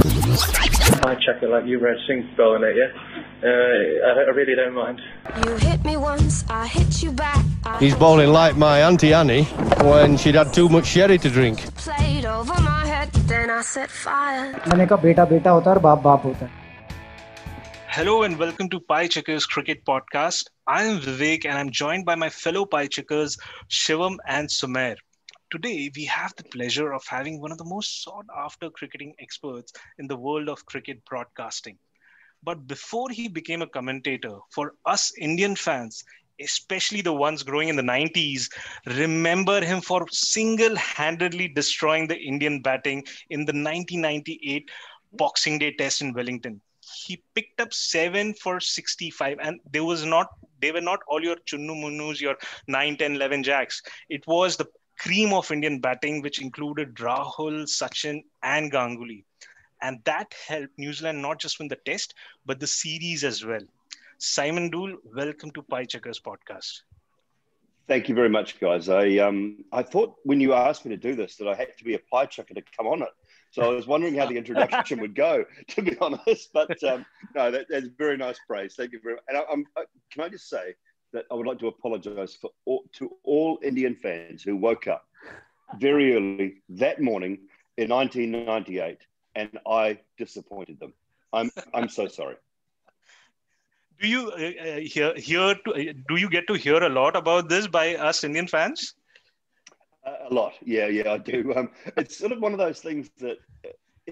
I check it like you read Sink bowling it, yeah? I really don't mind. You hit me once, I hit you back. He's bowling like my Auntie Annie when she'd had too much sherry to drink. Played over my head, then I set fire. मैंने कहा बेटा बेटा होता है और बाप बाप होता है. Hello and welcome to Pie Checkers Cricket Podcast. I am Vivek and I'm joined by my fellow Pie Checkers, Shivam and Sumer. Today, we have the pleasure of having one of the most sought-after cricketing experts in the world of cricket broadcasting. But before he became a commentator, for us Indian fans, especially the ones growing in the 90s, remember him for single-handedly destroying the Indian batting in the 1998 Boxing Day Test in Wellington. He picked up 7 for 65, and they were not all your Chunnu Munnus, your 9, 10, 11 jacks. It was the cream of Indian batting, which included Rahul, Sachin, and Ganguly. And that helped New Zealand not just win the test, but the series as well. Simon Doull, welcome to Pie Checkers Podcast. Thank you very much, guys. I thought when you asked me to do this that I had to be a pie checker to come on it. So I was wondering how the introduction would go, to be honest. But no, that's very nice praise. Thank you very much. And can I just say that I would like to apologise to all Indian fans who woke up very early that morning in 1998, and I disappointed them. I'm so sorry. Do you do you get to hear a lot about this by us Indian fans? A lot, yeah, I do. It's sort of one of those things that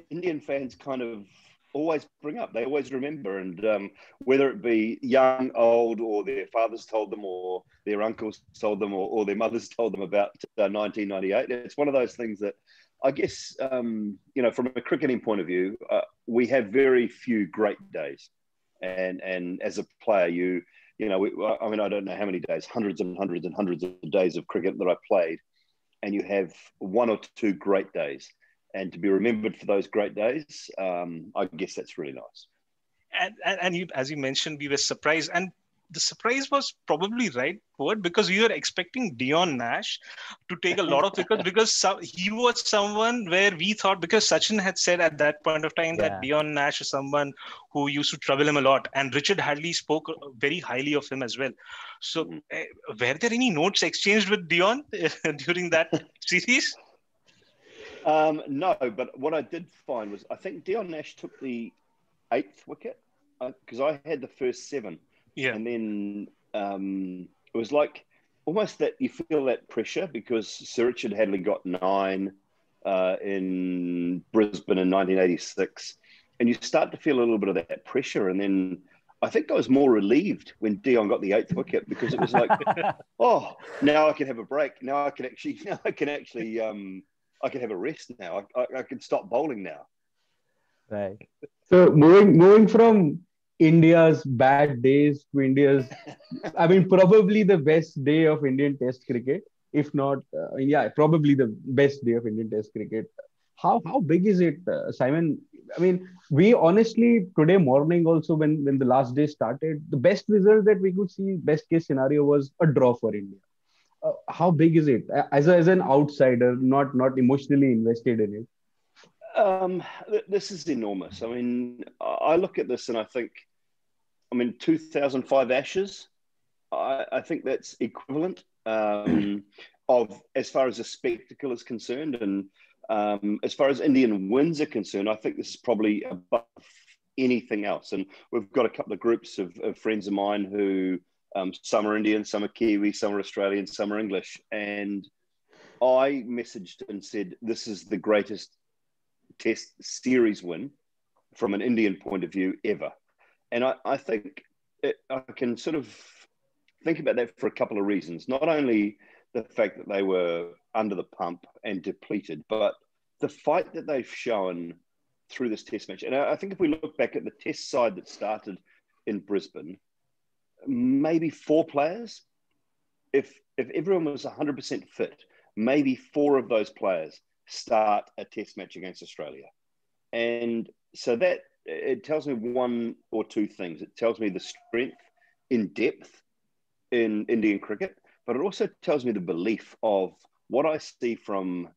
Indian fans kind of always bring up. They always remember, and whether it be young, old, or their fathers told them, or their uncles told them, or their mothers told them about 1998. It's one of those things that I guess, from a cricketing point of view, we have very few great days. And as a player, I don't know how many days, hundreds and hundreds and hundreds of days of cricket that I played, and you have one or two great days. And to be remembered for those great days, I guess that's really nice. And you, as you mentioned, we were surprised. And the surprise was probably right word, because we were expecting Dion Nash to take a lot of wickets because he was someone where we thought, because Sachin had said at that point of time that Dion Nash is someone who used to trouble him a lot. And Richard Hadley spoke very highly of him as well. So were there any notes exchanged with Dion during that series? No, but what I did find was I think Dion Nash took the 8th wicket because I had the first 7. Yeah. And then it was like almost that you feel that pressure because Sir Richard Hadley got 9 in Brisbane in 1986. And you start to feel a little bit of that pressure. And then I think I was more relieved when Dion got the 8th wicket because it was like, oh, now I can have a break. Now I can actually I can have a rest now. I can stop bowling now. Right. So moving from India's bad days to India's, probably the best day of Indian Test cricket, if not, probably the best day of Indian Test cricket. How big is it, Simon? We honestly, today morning also, when the last day started, the best result that we could see, best case scenario, was a draw for India. How big is it as an outsider, not emotionally invested in it? This is enormous. I look at this and I think, 2005 Ashes, I think that's equivalent of as far as a spectacle is concerned. And as far as Indian wins are concerned, I think this is probably above anything else. And we've got a couple of groups of friends of mine who some are Indian, some are Kiwi, some are Australian, some are English. And I messaged and said, this is the greatest Test series win from an Indian point of view ever. And I think I can sort of think about that for a couple of reasons. Not only the fact that they were under the pump and depleted, but the fight that they've shown through this Test match. And I think if we look back at the Test side that started in Brisbane, maybe 4 players, if everyone was 100% fit, maybe 4 of those players start a Test match against Australia. And so that it tells me one or two things. It tells me the strength in depth in Indian cricket, but it also tells me the belief of what I see from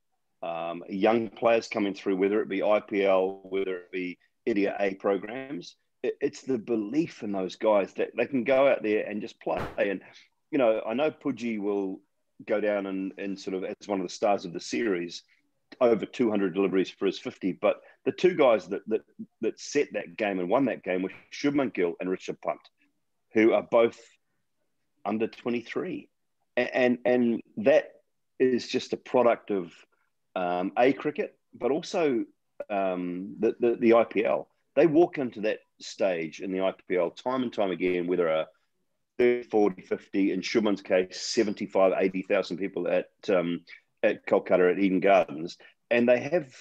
young players coming through, whether it be IPL, whether it be Idia A programs. It's the belief in those guys that they can go out there and just play. And, you know, I know Pudgy will go down and sort of as one of the stars of the series, over 200 deliveries for his 50. But the two guys that set that game and won that game were Shubman Gill and Rishabh Pant, who are both under 23. And that is just a product of A cricket, but also the IPL. They walk into that stage in the IPL time and time again, whether a 30, 40, 50, in Shubman's case, 75, 80,000 people at Kolkata at Eden Gardens, and they have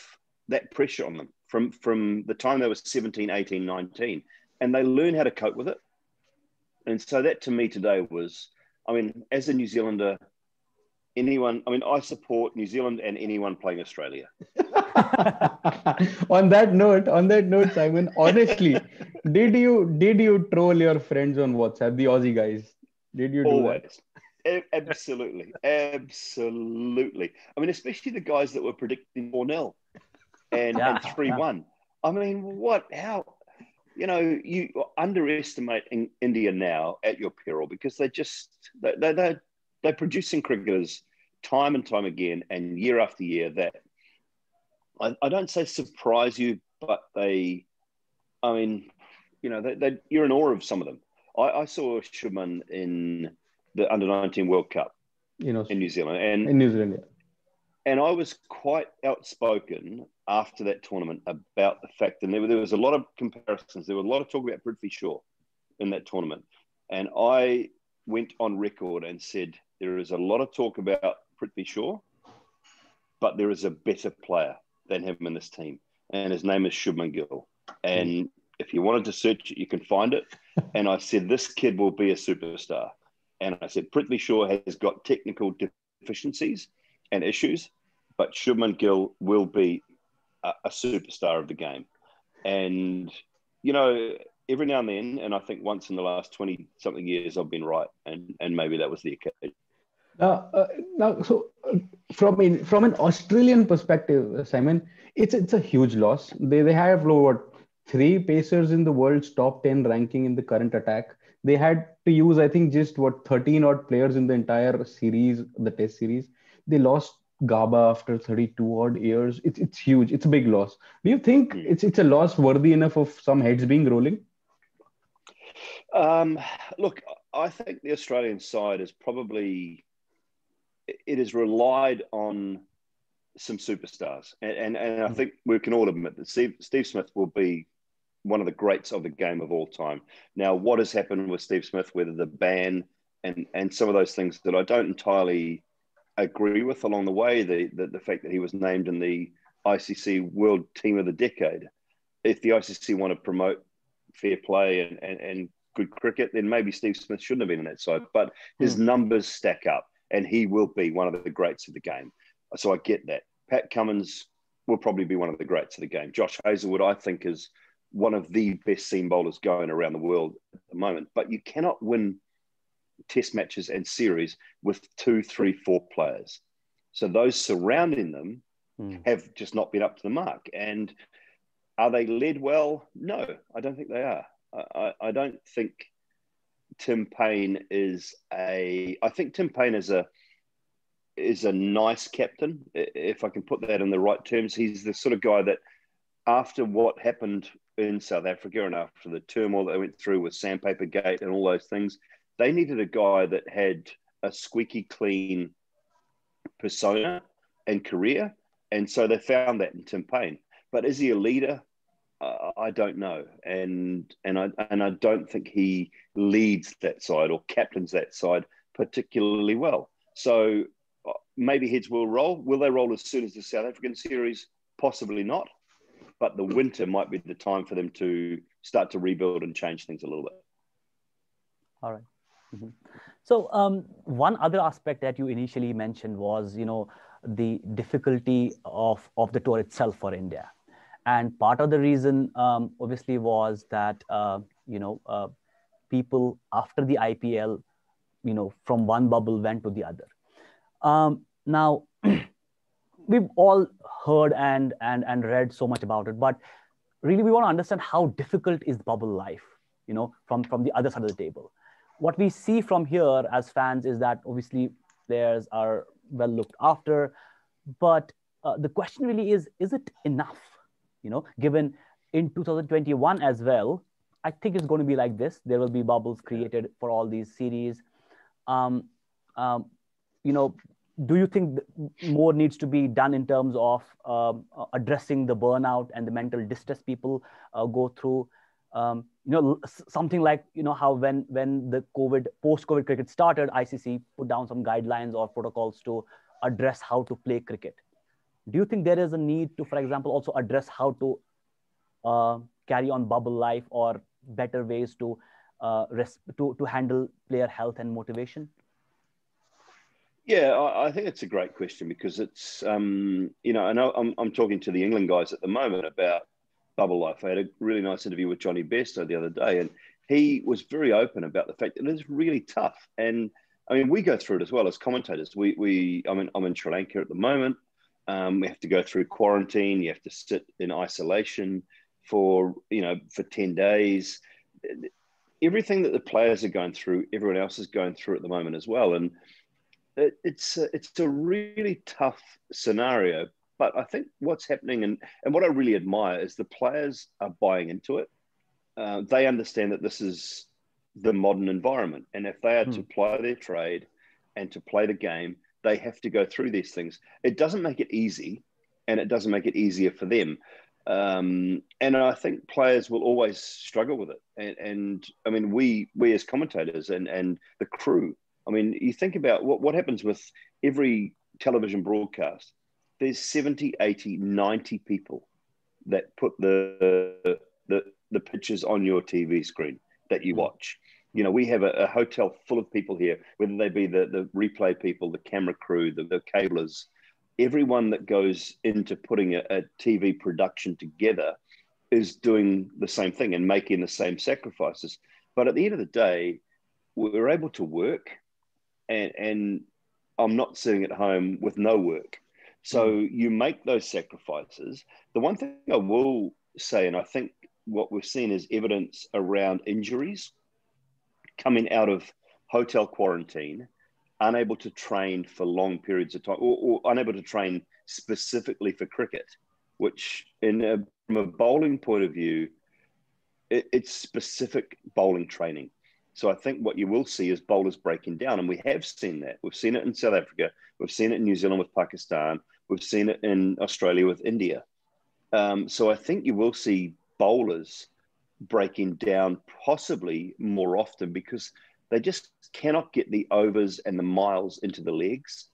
that pressure on them from the time they were 17, 18, 19, and they learn how to cope with it. And so that to me today was, I mean, as a New Zealander, I support New Zealand and anyone playing Australia. On that note, Simon, honestly, did you troll your friends on WhatsApp, the Aussie guys? Did you do Always. that? Absolutely. I mean, especially the guys that were predicting 4-0 and 3-1. I mean, how, you know, you underestimate India now at your peril, because they're producing cricketers time and time again and year after year that I don't say surprise you, but you're in awe of some of them. I saw Shubman in the Under-19 World Cup in New Zealand. And I was quite outspoken after that tournament about the fact that there was a lot of comparisons. There was a lot of talk about Prithvi Shaw in that tournament. And I went on record and said, there is a lot of talk about Prithvi Shaw, but there is a better player than him in this team. And his name is Shubman Gill. And if you wanted to search it, you can find it. And I said, this kid will be a superstar. And I said, Prithvi Shaw has got technical deficiencies and issues, but Shubman Gill will be a superstar of the game. And, you know, every now and then, and I think once in the last 20-something years, I've been right. And maybe that was the occasion. From an Australian perspective, Simon, it's a huge loss. They have three pacers in the world's top 10 ranking in the current attack. They had to use, I think, just 13 odd players in the entire series, the Test series. They lost Gaba after 32 odd years. It's huge. It's a big loss. Do you think it's a loss worthy enough of some heads being rolling? Look, I think the Australian side is probably, it has relied on some superstars. And I think we can all admit that Steve Smith will be one of the greats of the game of all time. Now, what has happened with Steve Smith, whether the ban and some of those things that I don't entirely agree with along the way, the fact that he was named in the ICC World Team of the Decade. If the ICC want to promote fair play and good cricket, then maybe Steve Smith shouldn't have been in that side. But his numbers stack up, and he will be one of the greats of the game. So I get that. Pat Cummins will probably be one of the greats of the game. Josh Hazlewood, I think, is one of the best seam bowlers going around the world at the moment. But you cannot win test matches and series with 2, 3, 4 players. So those surrounding them have just not been up to the mark. And are they led well? No, I don't think they are. I don't think Tim Payne is I think Tim Payne is a nice captain, if I can put that in the right terms. He's the sort of guy that after what happened in South Africa and after the turmoil that they went through with Sandpaper Gate and all those things, they needed a guy that had a squeaky clean persona and career. And so they found that in Tim Payne. But is he a leader? I don't know. And I don't think he leads that side or captains that side particularly well. So maybe heads will roll. Will they roll as soon as the South African series? Possibly not. But the winter might be the time for them to start to rebuild and change things a little bit. All right. Mm-hmm. So one other aspect that you initially mentioned was, the difficulty of the tour itself for India. And part of the reason, obviously, was that, people after the IPL, from one bubble went to the other. Now, we've all heard and read so much about it, but really we want to understand how difficult is bubble life, from the other side of the table. What we see from here as fans is that obviously players are well looked after, but the question really is it enough? Given in 2021 as well, I think it's going to be like this. There will be bubbles created for all these series. Do you think more needs to be done in terms of addressing the burnout and the mental distress people go through? Something like, how when the post-COVID cricket started, ICC put down some guidelines or protocols to address how to play cricket. Do you think there is a need to, for example, also address how to carry on bubble life or better ways to handle player health and motivation? Yeah, I think it's a great question because it's, I know I'm talking to the England guys at the moment about bubble life. I had a really nice interview with Johnny Bairstow the other day, and he was very open about the fact that it is really tough. And I mean, we go through it as well as commentators. I'm in Sri Lanka at the moment. We have to go through quarantine. You have to sit in isolation for 10 days. Everything that the players are going through, everyone else is going through at the moment as well. And it's a really tough scenario, but I think what's happening and what I really admire is the players are buying into it. They understand that this is the modern environment, and if they are to ply their trade and to play the game, they have to go through these things. It doesn't make it easy, and it doesn't make it easier for them. And I think players will always struggle with it. And I mean, we as commentators and the crew, I mean, you think about what happens with every television broadcast. There's 70, 80, 90 people that put the pictures on your TV screen that you watch. We have a hotel full of people here, whether they be the replay people, the camera crew, the cablers, everyone that goes into putting a TV production together is doing the same thing and making the same sacrifices. But at the end of the day, we're able to work. And I'm not sitting at home with no work. So you make those sacrifices. The one thing I will say, and I think what we've seen is evidence around injuries coming out of hotel quarantine, unable to train for long periods of time, or unable to train specifically for cricket, which from a bowling point of view, it's specific bowling training. So I think what you will see is bowlers breaking down. And we have seen that. We've seen it in South Africa. We've seen it in New Zealand with Pakistan. We've seen it in Australia with India. So I think you will see bowlers breaking down possibly more often because they just cannot get the overs and the miles into the legs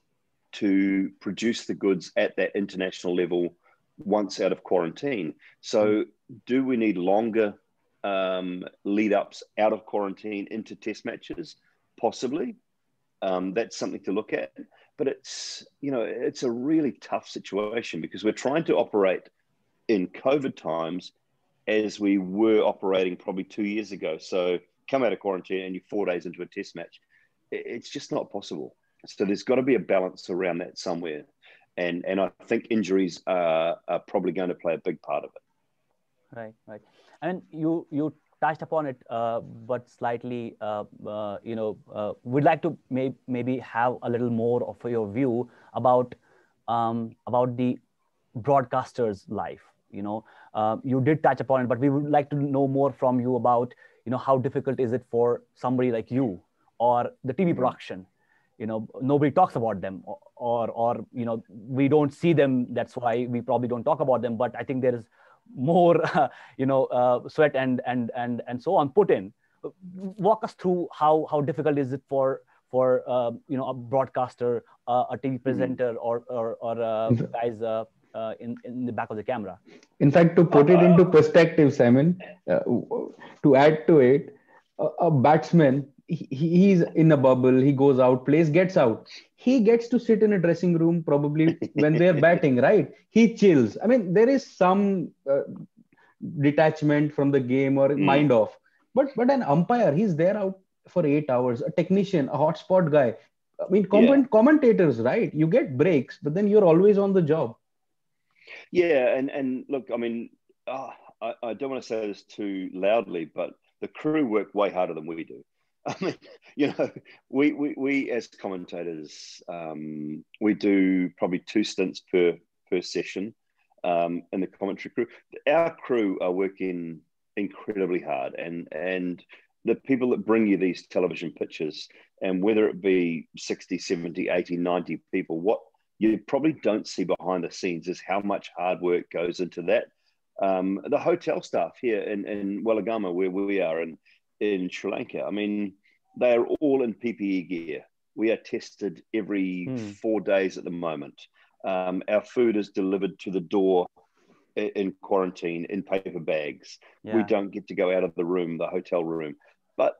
to produce the goods at that international level once out of quarantine. So do we need longer lead ups out of quarantine into test matches? Possibly. That's something to look at. But it's a really tough situation because we're trying to operate in COVID times as we were operating probably 2 years ago. So come out of quarantine and you're 4 days into a test match. It's just not possible. So there's got to be a balance around that somewhere. And I think injuries are probably going to play a big part of it. Right. And you touched upon it, but slightly, we'd like to maybe have a little more of your view about the broadcaster's life. You did touch upon it, but we would like to know more from you about, how difficult is it for somebody like you or the TV production? Nobody talks about them or we don't see them. That's why we probably don't talk about them. But I think there is more, sweat and so on put in. Walk us through how difficult is it for a broadcaster, a TV presenter, or guys in the back of the camera. In fact, to put it into perspective, Simon, to add to it, a batsman, he's in a bubble, he goes out, plays, gets out. He gets to sit in a dressing room probably when they're batting, right? He chills. I mean, there is some detachment from the game or mind off. But an umpire, he's there out for 8 hours. A technician, a hotspot guy, I mean, Yeah. commentators, right? You get breaks, but then you're always on the job. Yeah, and look, I mean, I don't want to say this too loudly, but the crew work way harder than we do. I mean, you know, we as commentators, we do probably 2 stints per session in the commentary crew. Our crew are working incredibly hard, and the people that bring you these television pictures, and whether it be 60, 70, 80, 90 people, what you probably don't see behind the scenes is how much hard work goes into that. The hotel staff here in Wellagama, where we are in Sri Lanka, I mean, they are all in PPE gear. We are tested every 4 days at the moment. Our food is delivered to the door in quarantine in paper bags. Yeah. We don't get to go out of the room, the hotel room. But,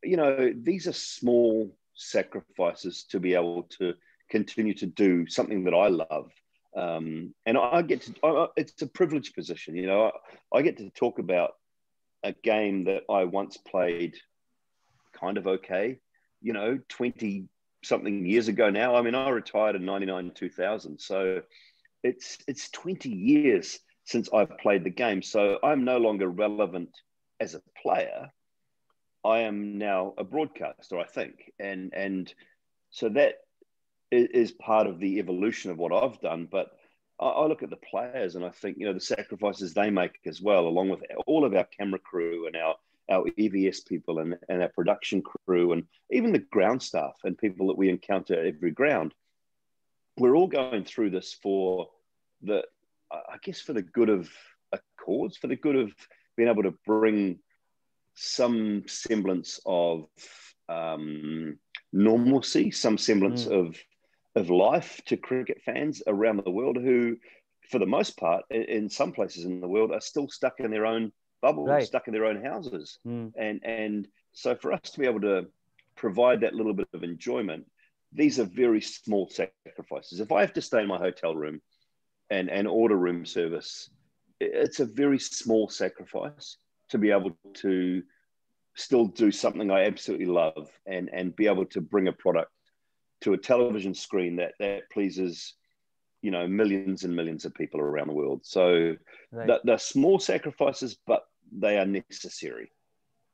you know, these are small sacrifices to be able to continue to do something that I love. And I get to, it's a privileged position, you know, I get to talk about a game that I once played kind of okay, you know, 20 something years ago now. I mean, I retired in 99, 2000. So it's 20 years since I've played the game. So I'm no longer relevant as a player. I am now a broadcaster, I think. And so that is part of the evolution of what I've done. But I look at the players and I think, you know, the sacrifices they make as well, along with all of our camera crew and our EVS people and our production crew and even the ground staff and people that we encounter at every ground. We're all going through this for I guess for the good of a cause, for the good of being able to bring some semblance of normalcy, some semblance of life to cricket fans around the world who, for the most part, in some places in the world, are still stuck in their own bubbles, right, stuck in their own houses. And so for us to be able to provide that little bit of enjoyment, these are very small sacrifices. If I have to stay in my hotel room and order room service, it's a very small sacrifice to be able to still do something I absolutely love and be able to bring a product to a television screen that pleases, you know, millions and millions of people around the world. So right, they're small sacrifices, but they are necessary.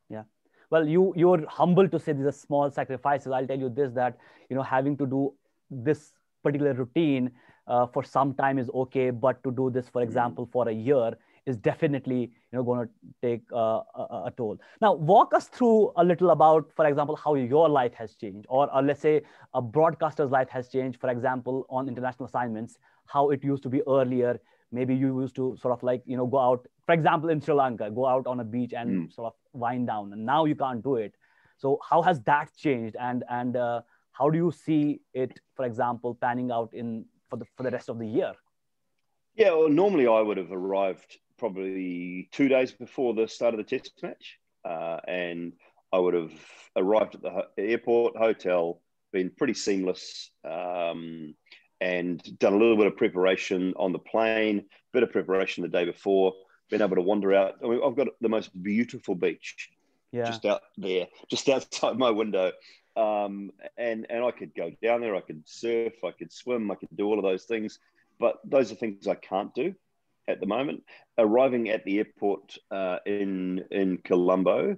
Yeah. Well, you're humble to say these are small sacrifices. I'll tell you this, that, you know, having to do this particular routine for some time is okay, but to do this, for example, for a year is definitely, you know, going to take a toll. Now, walk us through a little about, for example, how your life has changed, or let's say a broadcaster's life has changed, for example, on international assignments, how it used to be earlier. Maybe you used to sort of like, you know, go out, for example, in Sri Lanka, go out on a beach and sort of wind down, and now you can't do it. So how has that changed? And how do you see it, for example, panning out for the rest of the year? Yeah, well, normally I would have arrived probably 2 days before the start of the test match. And I would have arrived at the airport, hotel, been pretty seamless, and done a little bit of preparation on the plane, bit of preparation the day before, been able to wander out. I mean, I've got the most beautiful beach just out there, just outside my window. And I could go down there, I could surf, I could swim, I could do all of those things. But those are things I can't do at the moment. Arriving at the airport in Colombo,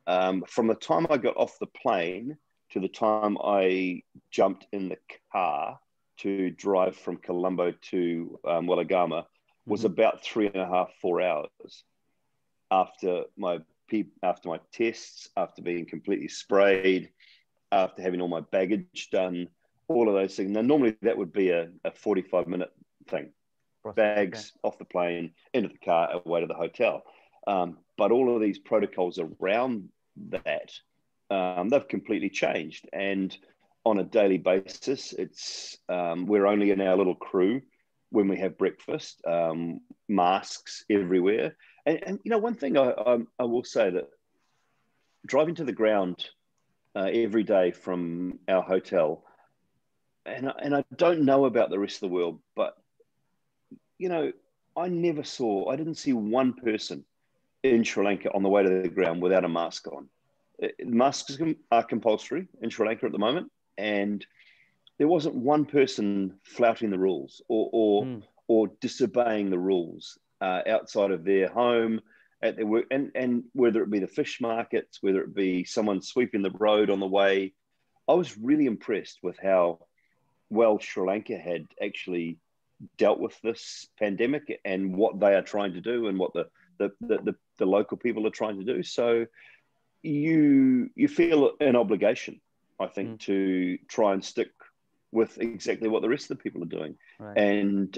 from the time I got off the plane to the time I jumped in the car to drive from Colombo to Wellagama was about 3.5, 4 hours after my tests, after being completely sprayed, after having all my baggage done, all of those things. Now, normally that would be a 45-minute thing. Bags off the plane, into the car, away to the hotel. But all of these protocols around that, they've completely changed. And on a daily basis, it's we're only in our little crew when we have breakfast, masks everywhere. And you know, one thing I will say, that driving to the ground every day from our hotel, and I don't know about the rest of the world, but you know, I didn't see one person in Sri Lanka on the way to the ground without a mask on. Masks are compulsory in Sri Lanka at the moment. and there wasn't one person flouting the rules or disobeying the rules outside of their home, at their work, and whether it be the fish markets, whether it be someone sweeping the road on the way. I was really impressed with how well Sri Lanka had actually dealt with this pandemic and what they are trying to do and what the local people are trying to do. So you feel an obligation, I think, to try and stick with exactly what the rest of the people are doing. Right. And,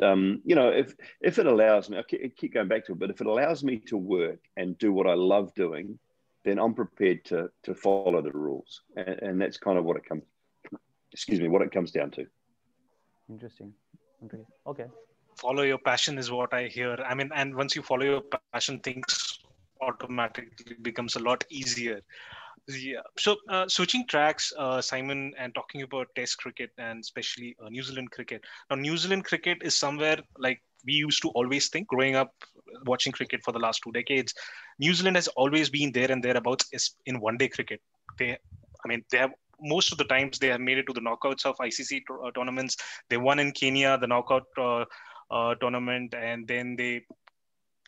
if it allows me, I keep going back to it, but if it allows me to work and do what I love doing, then I'm prepared to follow the rules. And that's kind of what it comes down to. Interesting. Okay. Follow your passion is what I hear. I mean, and once you follow your passion, things automatically becomes a lot easier. Yeah. So switching tracks, Simon, and talking about Test cricket and especially New Zealand cricket. Now, New Zealand cricket is somewhere like we used to always think growing up watching cricket for the last 2 decades. New Zealand has always been there and thereabouts in one-day cricket. They have most of the times they have made it to the knockouts of ICC tournaments. They won in Kenya the knockout tournament, and then they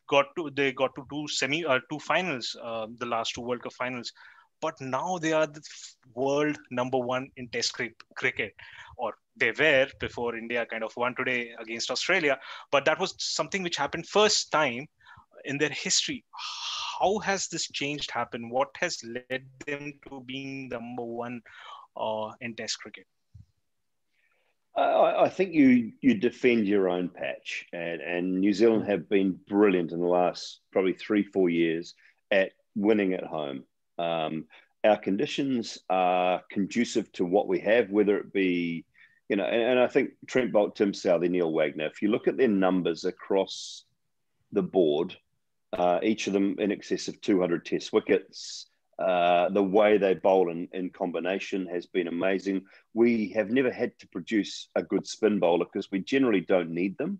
got to two finals, the last two World Cup finals. But now they are the world number one in Test cricket, or they were before India kind of won today against Australia. But that was something which happened first time in their history. How has this change happened? What has led them to being number one in Test cricket? I think you defend your own patch, and New Zealand have been brilliant in the last probably 3-4 years at winning at home. Our conditions are conducive to what we have, whether it be, and I think Trent Boult, Tim Southey, Neil Wagner, if you look at their numbers across the board, each of them in excess of 200 Test wickets. The way they bowl in combination has been amazing. We have never had to produce a good spin bowler because we generally don't need them.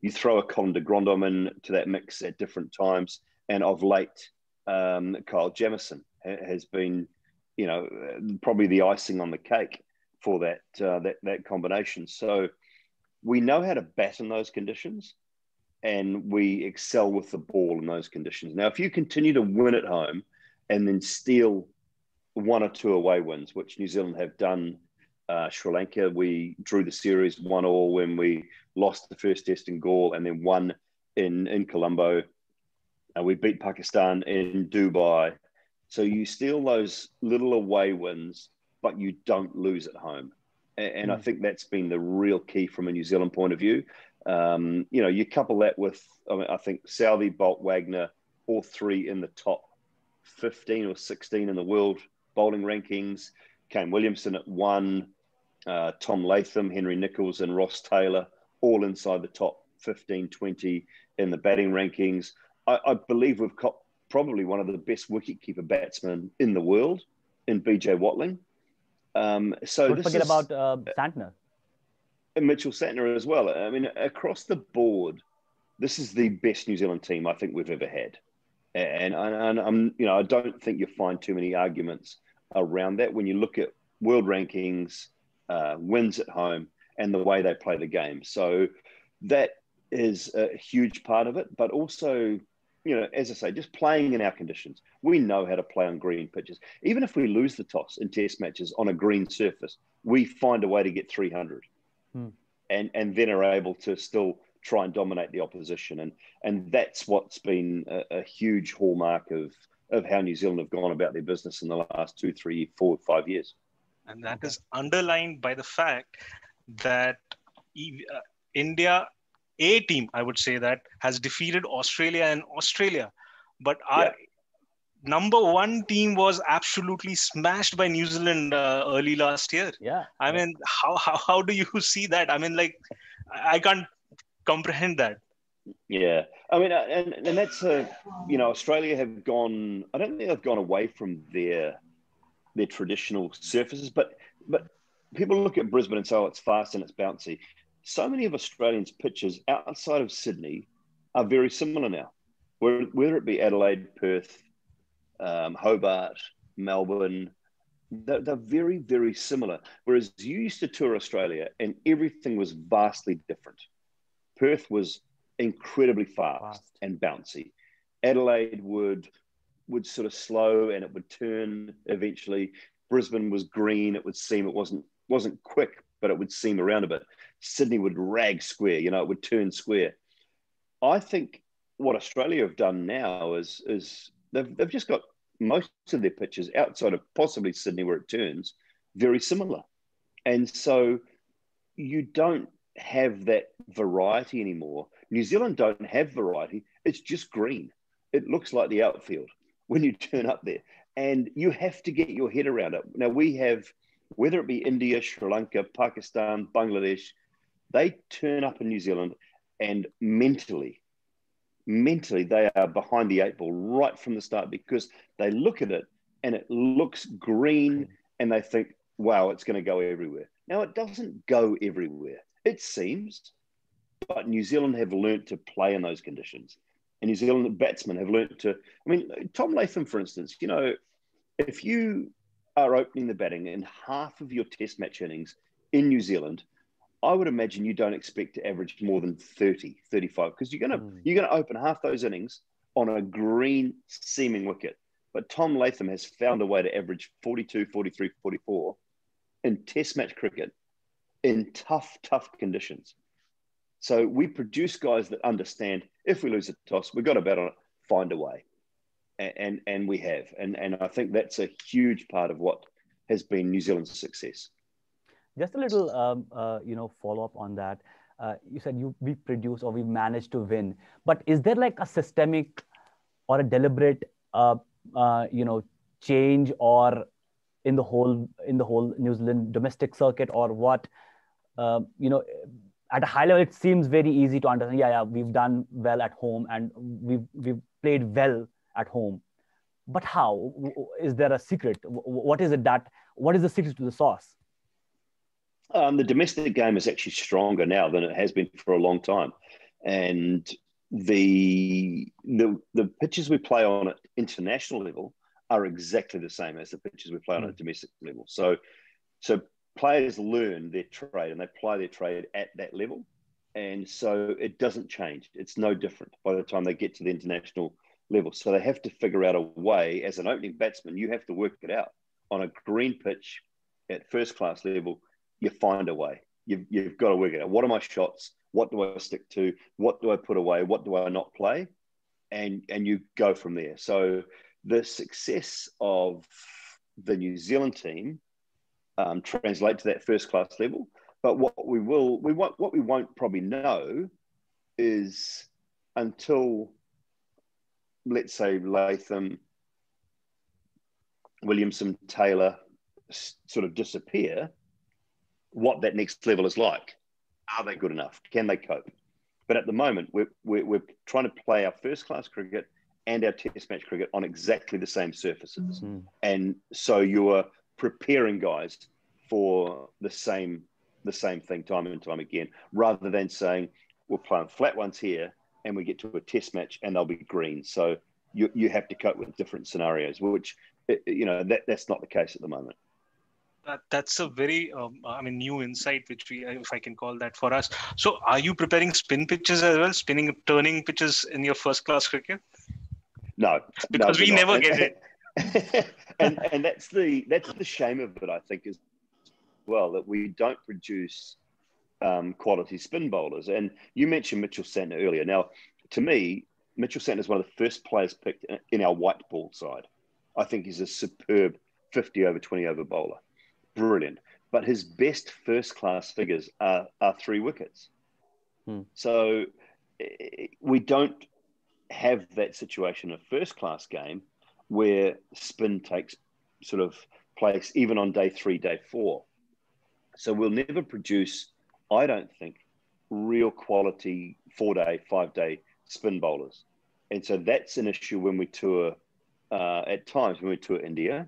You throw a Colin de Grandhomme into that mix at different times, and of late, Kyle Jamieson has been, probably the icing on the cake for that combination. So we know how to bat in those conditions, and we excel with the ball in those conditions. Now, if you continue to win at home and then steal 1 or 2 away wins, which New Zealand have done, Sri Lanka, we drew the series 1-1 when we lost the first test in Galle and then won in Colombo. We beat Pakistan in Dubai. So you steal those little away wins, but you don't lose at home. And I think that's been the real key from a New Zealand point of view. You couple that with, I think Southey, Boult, Wagner, all three in the top 15 or 16 in the world bowling rankings. Kane Williamson at 1, Tom Latham, Henry Nicholls, and Ross Taylor, all inside the top 15, 20 in the batting rankings. I believe we've got probably one of the best wicketkeeper batsmen in the world in BJ Watling. Don't forget about Santner. And Mitchell Santner as well. I mean, across the board, this is the best New Zealand team I think we've ever had. And I'm, I don't think you find too many arguments around that when you look at world rankings, wins at home, and the way they play the game. So that is a huge part of it. But also, as I say, just playing in our conditions. We know how to play on green pitches. Even if we lose the toss in test matches on a green surface, we find a way to get 300 and then are able to still try and dominate the opposition. And that's what's been a huge hallmark of how New Zealand have gone about their business in the last 2, 3, 4, 5 years. And that is underlined by the fact that India A team, I would say, that has defeated Australia in Australia. But our number one team was absolutely smashed by New Zealand early last year. Yeah. I mean, how do you see that? I mean, I can't comprehend that. Yeah. I mean, and that's, Australia have gone, I don't think they've gone away from their traditional surfaces, but people look at Brisbane and say, oh, it's fast and it's bouncy. So many of Australians' pitches outside of Sydney are very similar now, whether it be Adelaide, Perth, Hobart, Melbourne. They're very, very similar. Whereas you used to tour Australia and everything was vastly different. Perth was incredibly fast and bouncy. Adelaide would sort of slow and it would turn eventually. Brisbane was green. It would seem it wasn't quick, but it would seem around a bit. Sydney would rag square, you know, it would turn square. I think what Australia have done now is they've just got most of their pitches outside of possibly Sydney where it turns very similar. And so you don't have that variety anymore. New Zealand don't have variety. It's just green. It looks like the outfield when you turn up there. And you have to get your head around it. Now we have, whether it be India, Sri Lanka, Pakistan, Bangladesh, they turn up in New Zealand and mentally they are behind the eight ball right from the start because they look at it and it looks green and they think, wow, it's going to go everywhere. Now, it doesn't go everywhere, it seems, but New Zealand have learnt to play in those conditions. And New Zealand batsmen have learnt to, I mean, Tom Latham, for instance, you know, if you are opening the batting in half of your test match innings in New Zealand, I would imagine you don't expect to average more than 30, 35, because you're going to open half those innings on a green seaming wicket. But Tom Latham has found a way to average 42, 43, 44 in test match cricket in tough conditions. So we produce guys that understand if we lose a toss, we've got to bat on it, find a way. And we have. And I think that's a huge part of what has been New Zealand's success. Just a little, follow up on that. You said we produce or we managed to win, but is there like a systemic or a deliberate, change or in the whole New Zealand domestic circuit or what? At a high level, it seems very easy to understand. Yeah, we've done well at home and we've played well at home, but how? Is there a secret? What is the secret to the sauce? The domestic game is actually stronger now than it has been for a long time. And the pitches we play on at international level are exactly the same as the pitches we play on at domestic level. So players learn their trade and they apply their trade at that level. And so it doesn't change. It's no different by the time they get to the international level. So they have to figure out a way, as an opening batsman, you have to work it out. On a green pitch at first class level, you find a way. You've got to work it out. What are my shots? What do I stick to? What do I put away? What do I not play? And you go from there. So the success of the New Zealand team translate to that first class level. But what we won't probably know is until, let's say, Latham, Williamson, Taylor sort of disappear, what that next level is like. Are they good enough? Can they cope? But at the moment, we're trying to play our first class cricket and our test match cricket on exactly the same surfaces. Mm-hmm. And so you're preparing guys for the same thing time and time again, rather than saying we're playing flat ones here and we get to a test match and they'll be green. So you have to cope with different scenarios, which, that's not the case at the moment. That's a very, new insight, which if I can call that for us. So are you preparing spin pitches as well, turning pitches in your first class cricket? No. Because we never get it. and that's the shame of it, I think, as well, that we don't produce quality spin bowlers. And you mentioned Mitchell Santner earlier. Now, to me, Mitchell Santner is one of the first players picked in our white ball side. I think he's a superb 50 over 20 over bowler. Brilliant. But his best first class figures are 3 wickets. So we don't have that situation in a first class game where spin takes sort of place even on day 3, day 4. So we'll never produce, I don't think, real quality 4-day, 5-day spin bowlers. And so that's an issue when we tour, at times when we tour India,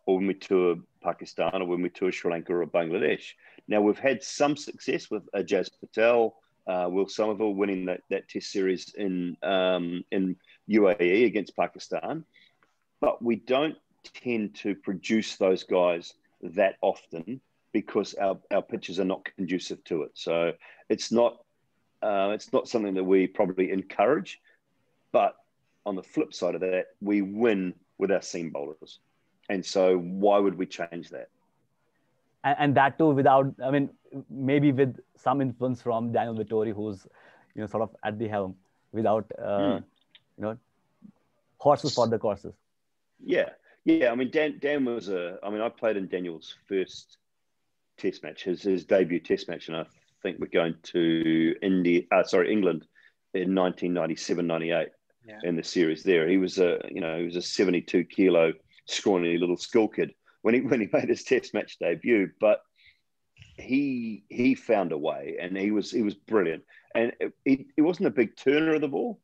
or when we tour Pakistan, or when we tour Sri Lanka or Bangladesh. Now, we've had some success with Ajaz Patel, Will Somerville winning that test series in UAE against Pakistan, but we don't tend to produce those guys that often because our pitches are not conducive to it. So it's not something that we probably encourage. But on the flip side of that, we win with our seam bowlers. And so why would we change that? And that too without, I mean, maybe with some influence from Daniel Vittori, who's, sort of at the helm, without, horses for the courses. Yeah. I mean, Dan was I played in Daniel's first test match, his debut test match. And I think we're going to England in 1997-98 in the series there. He was a 72 kilo scrawny little school kid when he made his test match debut, but he found a way, and he was brilliant. And he wasn't a big turner of the ball,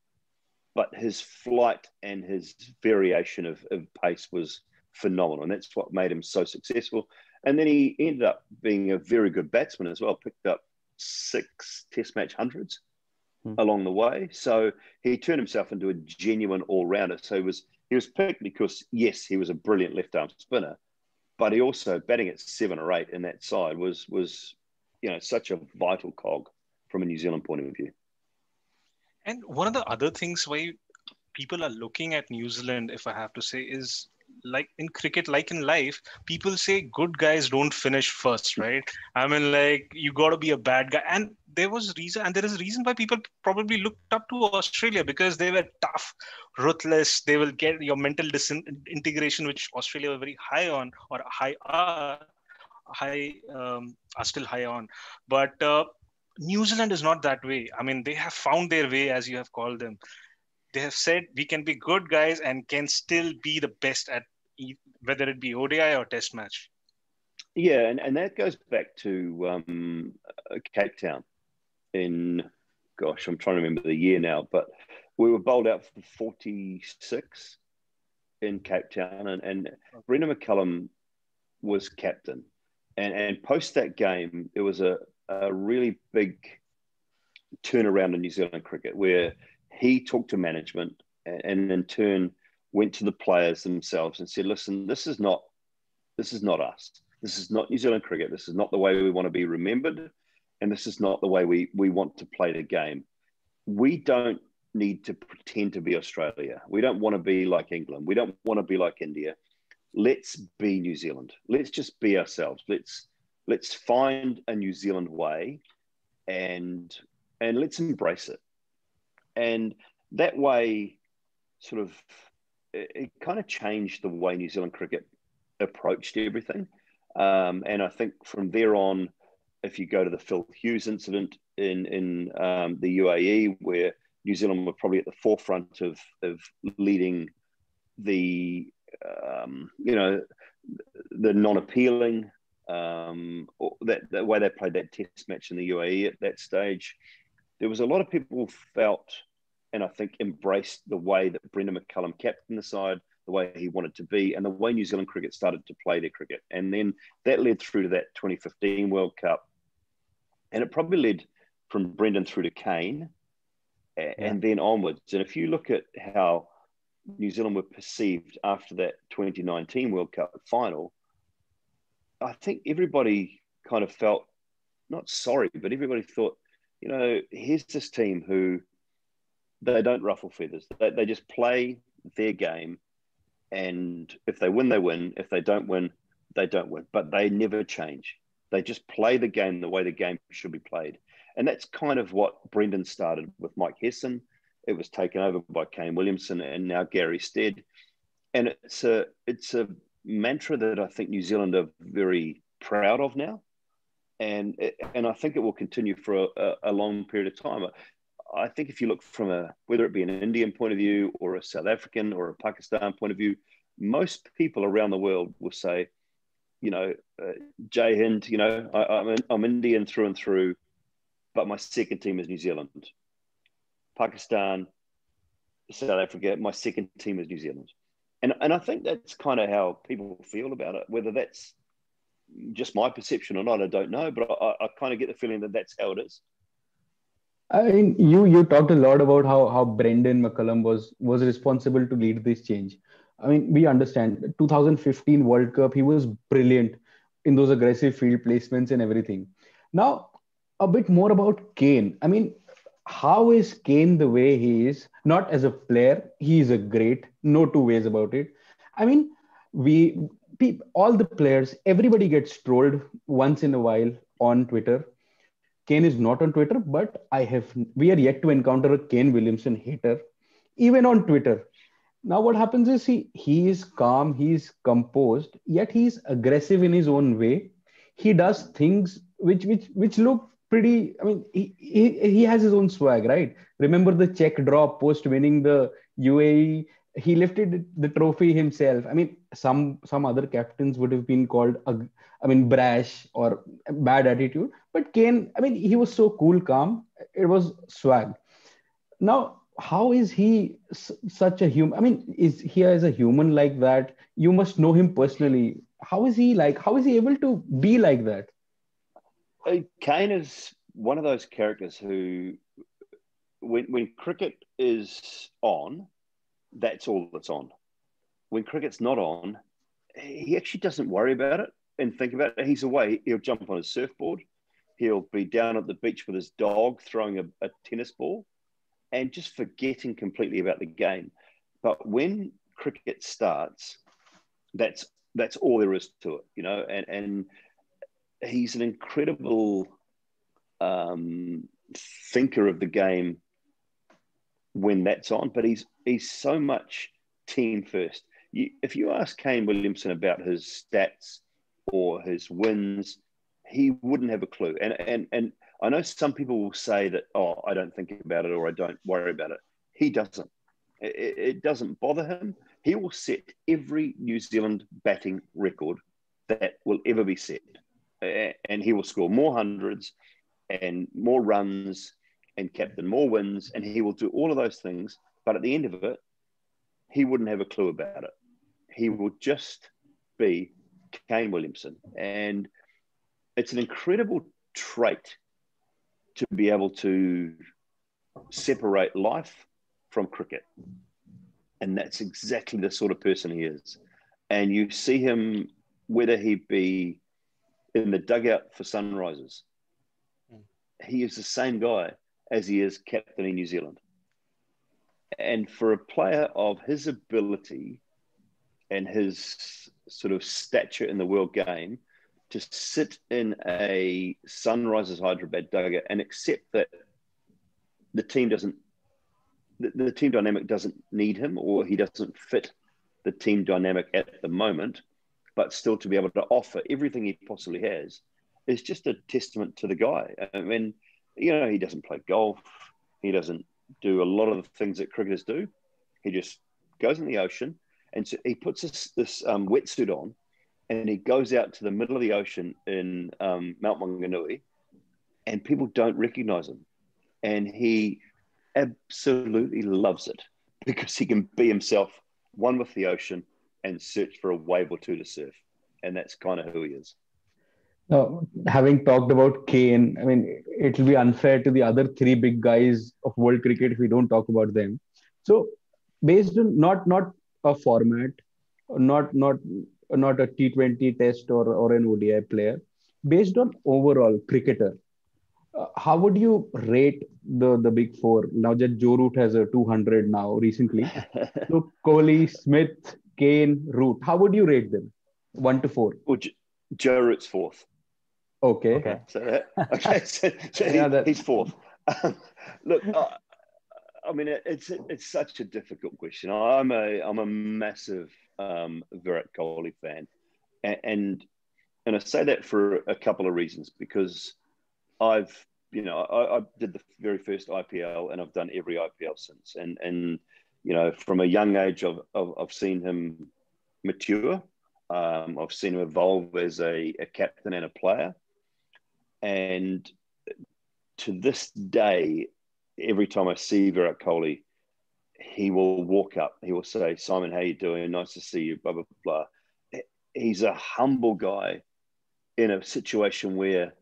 but his flight and his variation of pace was phenomenal, and that's what made him so successful. And then he ended up being a very good batsman as well, picked up 6 test match hundreds along the way. So he turned himself into a genuine all-rounder. So he was picked because, yes, he was a brilliant left-arm spinner, but he also, batting at 7 or 8 in that side was such a vital cog from a New Zealand point of view. And one of the other things why people are looking at New Zealand, if I have to say, is like in cricket, like in life, people say good guys don't finish first, right? I mean, like, you got to be a bad guy. And there is a reason why people probably looked up to Australia, because they were tough, ruthless. They will get your mental disintegration, which Australia were very high on, or are still high on. But New Zealand is not that way. I mean, they have found their way, as you have called them. They have said we can be good guys and can still be the best at whether it be ODI or Test match. Yeah, and that goes back to Cape Town in, gosh, I'm trying to remember the year now, but we were bowled out for 46 in Cape Town, and Brendan McCullum was captain. And post that game, it was a really big turnaround in New Zealand cricket, where he talked to management and in turn went to the players themselves and said, listen, this is not us. This is not New Zealand cricket. This is not the way we want to be remembered. And this is not the way we want to play the game. We don't need to pretend to be Australia. We don't want to be like England. We don't want to be like India. Let's be New Zealand. Let's just be ourselves. Let's find a New Zealand way and let's embrace it. And that way, sort of, it kind of changed the way New Zealand cricket approached everything. And I think from there on, if you go to the Phil Hughes incident in the UAE, where New Zealand were probably at the forefront of leading the non-appealing, that way they played that test match in the UAE at that stage, there was a lot of people who felt, and I think embraced, the way that Brendan McCullum captained the side, the way he wanted to be, and the way New Zealand cricket started to play their cricket. And then that led through to that 2015 World Cup. And it probably led from Brendan through to Kane and then onwards. And if you look at how New Zealand were perceived after that 2019 World Cup final, I think everybody kind of felt, not sorry, but everybody thought, here's this team who, they don't ruffle feathers. They just play their game. And if they win, they win. If they don't win, they don't win. But they never change. They just play the game the way the game should be played. And that's kind of what Brendan started with Mike Hesson. It was taken over by Kane Williamson and now Gary Stead. And it's a mantra that I think New Zealand are very proud of now. And I think it will continue for a long period of time. I think if you look from whether it be an Indian point of view or a South African or a Pakistan point of view, most people around the world will say, Jai Hind, I'm Indian through and through, but my second team is New Zealand. Pakistan, South Africa, my second team is New Zealand. And I think that's kind of how people feel about it. Whether that's just my perception or not, I don't know, but I kind of get the feeling that that's how it is. I mean, you talked a lot about how Brendan McCullum was responsible to lead this change. I mean, we understand 2015 World Cup, he was brilliant in those aggressive field placements and everything. Now, a bit more about Kane. I mean, how is Kane the way he is? Not as a player, he is a great, no two ways about it. I mean, all the players, everybody gets trolled once in a while on Twitter. Kane is not on Twitter, but we are yet to encounter a Kane Williamson hater, even on Twitter. Now, what happens is he is calm, he's composed, yet he's aggressive in his own way. He does things which look pretty. I mean, he has his own swag, right? Remember the check drop post winning the UAE. He lifted the trophy himself. I mean, some other captains would have been called, brash or bad attitude. But Kane, I mean, he was so cool, calm. It was swag. Now, how is he such a human? I mean, is he as a human like that? You must know him personally. How is he like? How is he able to be like that? Kane is one of those characters who, when cricket is on, that's all that's on. When cricket's not on, he actually doesn't worry about it and think about it. He's away. He'll jump on his surfboard. He'll be down at the beach with his dog throwing a tennis ball and just forgetting completely about the game. But when cricket starts, that's all there is to it, you know. And he's an incredible thinker of the game when that's on, but he's so much team first. If you ask Kane Williamson about his stats or his wins, he wouldn't have a clue. And I know some people will say that, oh, I don't think about it or I don't worry about it. He doesn't. It doesn't bother him. He will set every New Zealand batting record that will ever be set. And he will score more hundreds and more runs and captain more wins, and he will do all of those things. But at the end of it, he wouldn't have a clue about it. He will just be Kane Williamson. And it's an incredible trait to be able to separate life from cricket. And that's exactly the sort of person he is. And you see him, whether he be in the dugout for Sunrisers, he is the same guy as he is captaining New Zealand. And for a player of his ability and his sort of stature in the world game, to sit in a Sunrisers Hyderabad dugout and accept that the team dynamic doesn't need him, or he doesn't fit the team dynamic at the moment, but still to be able to offer everything he possibly has, is just a testament to the guy. I mean, you know, he doesn't play golf. He doesn't do a lot of the things that cricketers do. He just goes in the ocean, and so he puts this wetsuit on, and he goes out to the middle of the ocean in Mount Maunganui, and people don't recognize him. And he absolutely loves it because he can be himself, one with the ocean, and search for a wave or two to surf. And that's kind of who he is. Now, having talked about Kane, I mean, it'll be unfair to the other three big guys of world cricket if we don't talk about them. So, based on not a format, not a T20 test or an ODI player, based on overall cricketer, how would you rate the big four? Now that Joe Root has a 200 now recently. So Kohli, Smith, Kane, Root. How would you rate them? 1 to 4. Well, Joe Root's fourth. Okay. So he's fourth. Look, I mean, it's such a difficult question. I'm a massive Virat Kohli fan, and I say that for a couple of reasons, because I did the very first IPL, and I've done every IPL since, and you know, from a young age, I've seen him mature. I've seen him evolve as a captain and a player, and to this day, every time I see Virat Kohli, he will walk up. He will say, "Simon, how you doing? Nice to see you." Blah blah blah. He's a humble guy in a situation where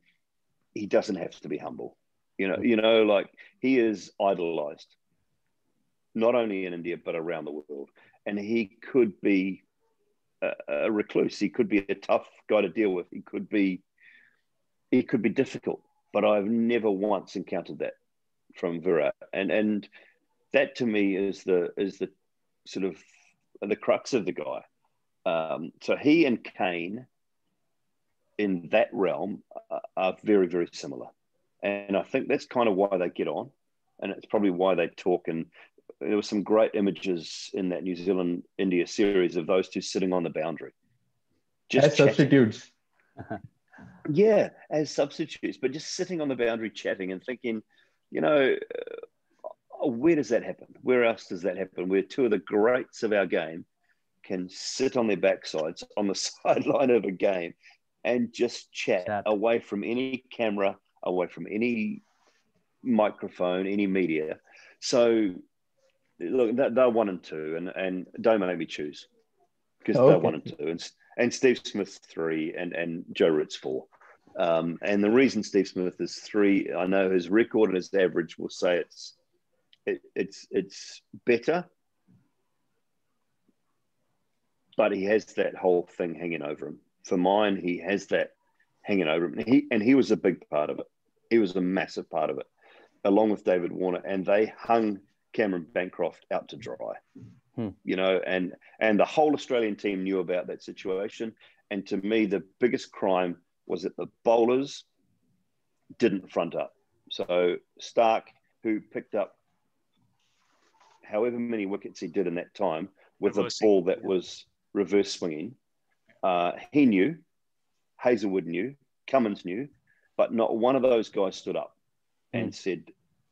he doesn't have to be humble. Like he is idolized, not only in India, but around the world. And he could be a recluse. He could be a tough guy to deal with. He could be difficult, but I've never once encountered that from Virat. And that to me is the sort of the crux of the guy. So he and Kane in that realm are very, very similar. And I think that's kind of why they get on. And it's probably why they talk. And there were some great images in that New Zealand-India series of those two sitting on the boundary. Just as substitutes. Yeah, as substitutes, but just sitting on the boundary chatting and thinking, where does that happen? Where else does that happen? Where two of the greats of our game can sit on their backsides on the sideline of a game and just chat away from any camera, away from any microphone, any media. So, look, they're 1 and 2, and don't make me choose because they're 1 and 2, and Steve Smith's 3, and Joe Root's 4. And the reason Steve Smith is 3, I know his record and his average will say it's better, but he has that whole thing hanging over him. For mine, he has that hanging over him. And he was a big part of it. He was a massive part of it, along with David Warner. And they hung Cameron Bancroft out to dry, and the whole Australian team knew about that situation. And to me, the biggest crime was that the bowlers didn't front up. So Stark, who picked up however many wickets he did in that time with a ball that was reverse swinging, he knew, Hazelwood knew, Cummins knew, but not one of those guys stood up and said,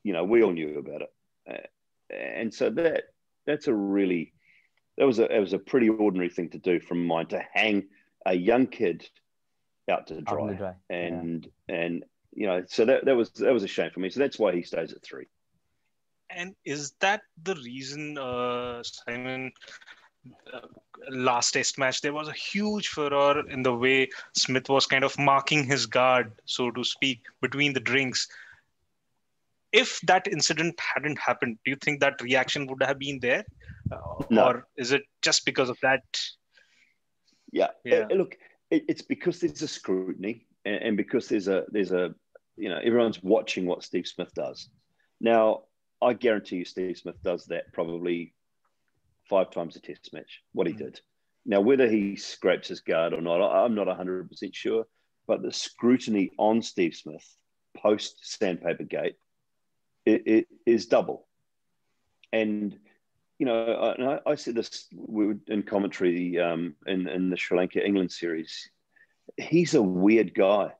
we all knew about it. And so that was a pretty ordinary thing to do from mine, to hang a young kid out to dry. And so that was a shame for me. So that's why he stays at 3. And is that the reason, Simon, last test match, there was a huge furore in the way Smith was kind of marking his guard, so to speak, between the drinks. If that incident hadn't happened, do you think that reaction would have been there? No. Or is it just because of that? Yeah. Look, it's because there's a scrutiny, and because there's a everyone's watching what Steve Smith does. Now, I guarantee you Steve Smith does that probably 5 times a test match, what he did. Now, whether he scrapes his guard or not, I'm not 100% sure, but the scrutiny on Steve Smith post Sandpaper Gate, it is double. And, I said this in commentary in the Sri Lanka England series. He's a weird guy.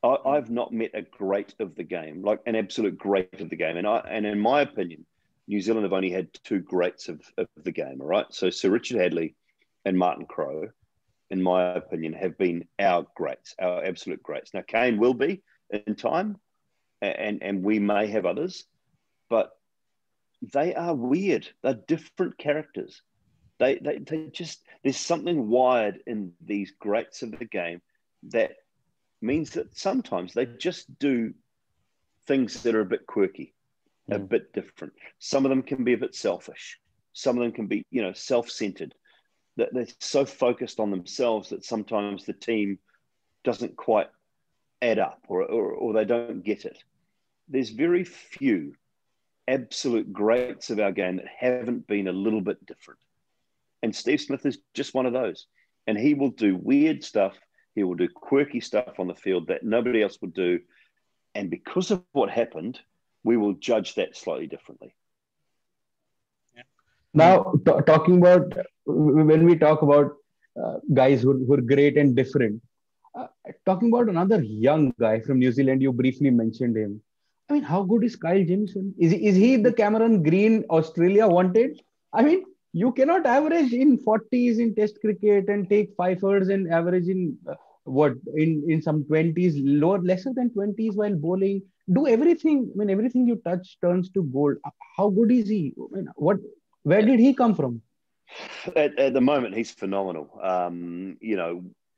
I've not met a great of the game, like an absolute great of the game. And in my opinion, New Zealand have only had 2 greats of the game, all right? So Sir Richard Hadlee and Martin Crowe, in my opinion, have been our greats, our absolute greats. Now, Kane will be in time, and we may have others, but they are weird. They're different characters. They just, there's something wired in these greats of the game that means that sometimes they just do things that are a bit quirky, a bit different. Some of them can be a bit selfish. Some of them can be, self-centered. That they're so focused on themselves that sometimes the team doesn't quite add up, or they don't get it. There's very few absolute greats of our game that haven't been a little bit different. And Steve Smith is just one of those. And he will do weird stuff. He will do quirky stuff on the field that nobody else would do. And because of what happened, we will judge that slightly differently. Now, talking about, when we talk about guys who are great and different, talking about another young guy from New Zealand, you briefly mentioned him. I mean, how good is Kyle Jamieson? Is he the Cameron Green Australia wanted? I mean, you cannot average in 40s in Test cricket and take 5ers and average in in some 20s, lesser than 20s while bowling. Do everything. I mean, everything you touch turns to gold. How good is he? I mean, where did he come from? At the moment, he's phenomenal.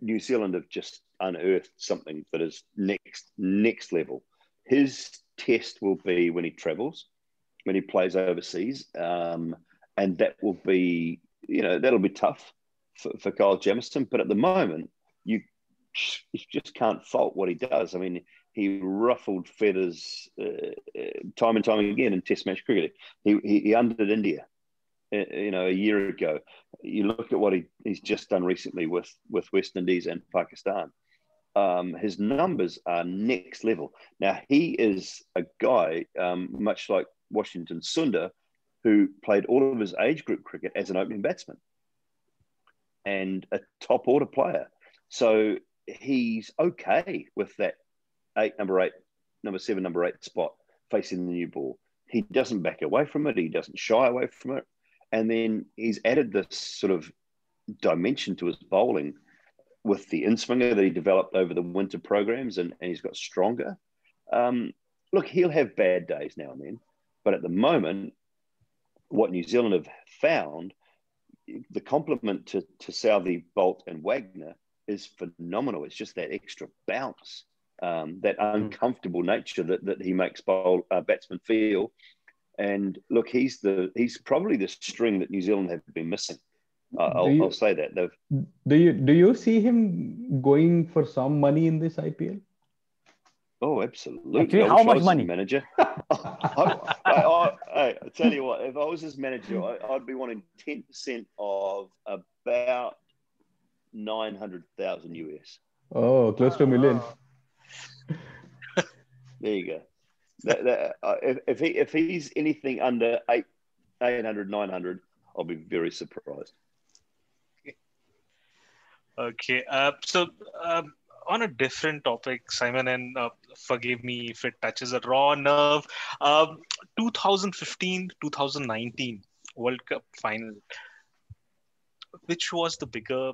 New Zealand have just unearthed something that is next level. his test will be when he travels, when he plays overseas, and that will be, that'll be tough for Kyle Jamieson. But at the moment, you just can't fault what he does. I mean, he ruffled feathers time and time again in Test match cricket. He undid India, a year ago. You look at what he's just done recently with West Indies and Pakistan. His numbers are next level. Now, he is a guy, much like Washington Sundar, who played all of his age group cricket as an opening batsman and a top order player. So he's okay with that number seven, number eight spot facing the new ball. He doesn't back away from it. He doesn't shy away from it. And then he's added this sort of dimension to his bowling with the in-swinger that he developed over the winter programs, and he's got stronger. Look, he'll have bad days now and then, but at the moment, what New Zealand have found, the complement to Southey, Bolt and Wagner is phenomenal. It's just that extra bounce, that uncomfortable nature that he makes batsmen feel. And look, he's probably the string that New Zealand have been missing. I'll say that. Do you see him going for some money in this IPL? Oh, absolutely. Actually, how much money? Manager. I tell you what, if I was his manager, I'd be wanting 10% of about 900,000 US. Oh, close to $1 million. There you go. If he's anything under 800, 900, I'll be very surprised. Okay. So on a different topic, Simon, and forgive me if it touches a raw nerve, 2015-2019 World Cup final, which was the bigger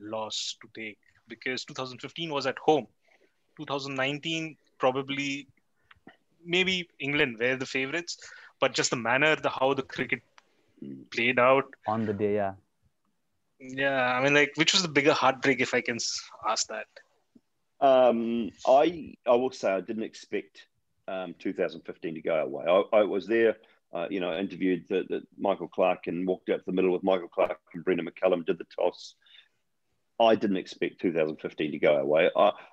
loss to take? Because 2015 was at home. 2019, probably, maybe England were the favourites, but just the manner, how the cricket played out. On the day, yeah. Yeah, I mean, which was the bigger heartbreak, if I can ask that? I will say I didn't expect 2015 to go away. I was there, interviewed the Michael Clarke and walked out to the middle with Michael Clarke and Brendan McCullum, did the toss. I didn't expect 2015 to go away.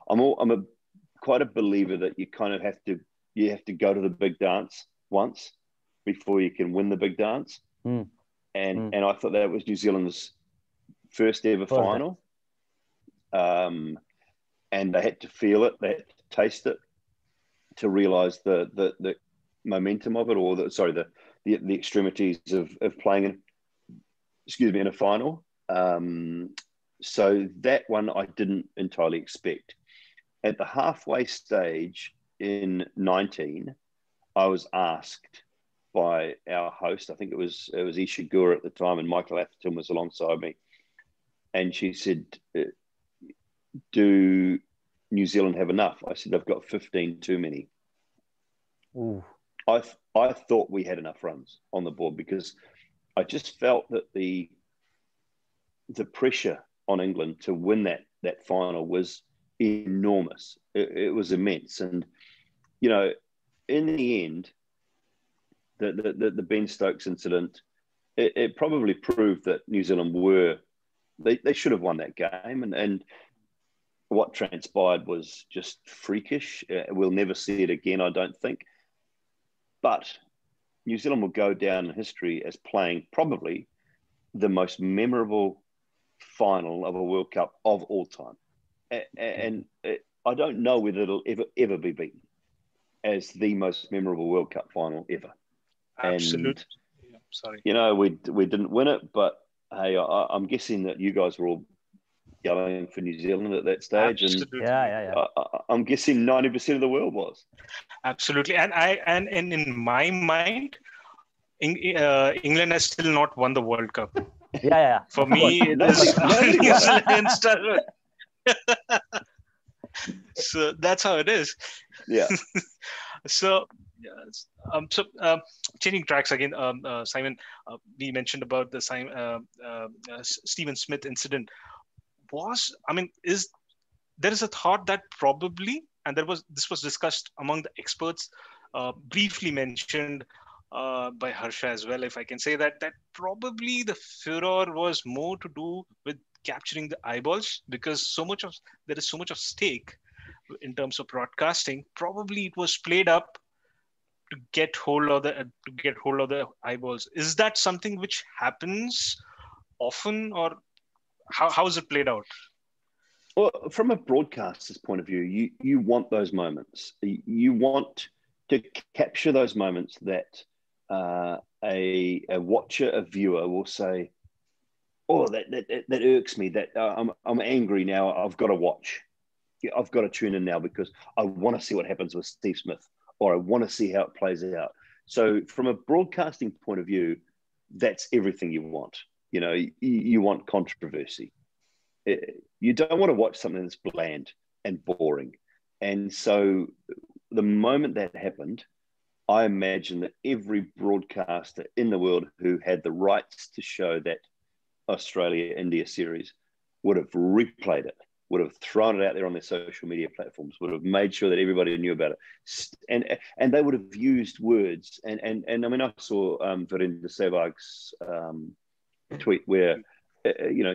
I'm quite a believer that you kind of have to go to the big dance once before you can win the big dance. And I thought that was New Zealand's first ever final. And they had to feel it, they had to taste it to realise the momentum of it, or the extremities of playing in a final. So that one I didn't entirely expect. At the halfway stage in 19, I was asked by our host, I think it was Isha Gore at the time, and Michael Atherton was alongside me, and she said, do New Zealand have enough? I said, I've got 15 too many. Ooh. I thought we had enough runs on the board, because I just felt that the pressure on England to win that final was enormous. It was immense. And, in the end, the Ben Stokes incident, it probably proved that New Zealand they should have won that game. And what transpired was just freakish. We'll never see it again, I don't think. But New Zealand will go down in history as playing probably the most memorable final of a World Cup of all time. And I don't know whether it'll ever be beaten as the most memorable World Cup final ever. Absolutely. Sorry. We didn't win it, but hey, I'm guessing that you guys were all yelling for New Zealand at that stage. Absolutely. And yeah. I'm guessing 90% of the world was. Absolutely. And in my mind, England has still not won the World Cup. Yeah. For me, it is New Zealand. So that's how it is. Yeah. Changing tracks again, Simon, we mentioned about the Stephen Smith incident. There is a thought that probably, and this was discussed among the experts, briefly mentioned by Harsha as well, if I can say that probably the furor was more to do with capturing the eyeballs, because there is so much of stake in terms of broadcasting. Probably it was played up to get hold of the eyeballs. Is that something which happens often, or how is it played out? Well, from a broadcaster's point of view, you want those moments. You want to capture those moments that a watcher, a viewer will say, "Oh, that irks me. That I'm angry now. I've got to watch. I've got to tune in now because I want to see what happens with Steve Smith, or I want to see how it plays out." So, from a broadcasting point of view, that's everything you want. You know, you want controversy. You don't want to watch something that's bland and boring. And so, the moment that happened, I imagine that every broadcaster in the world who had the rights to show that Australia-India series would have replayed it, would have thrown it out there on their social media platforms, would have made sure that everybody knew about it. And they would have used words. And I mean, I saw Virendra Sehwag's tweet where,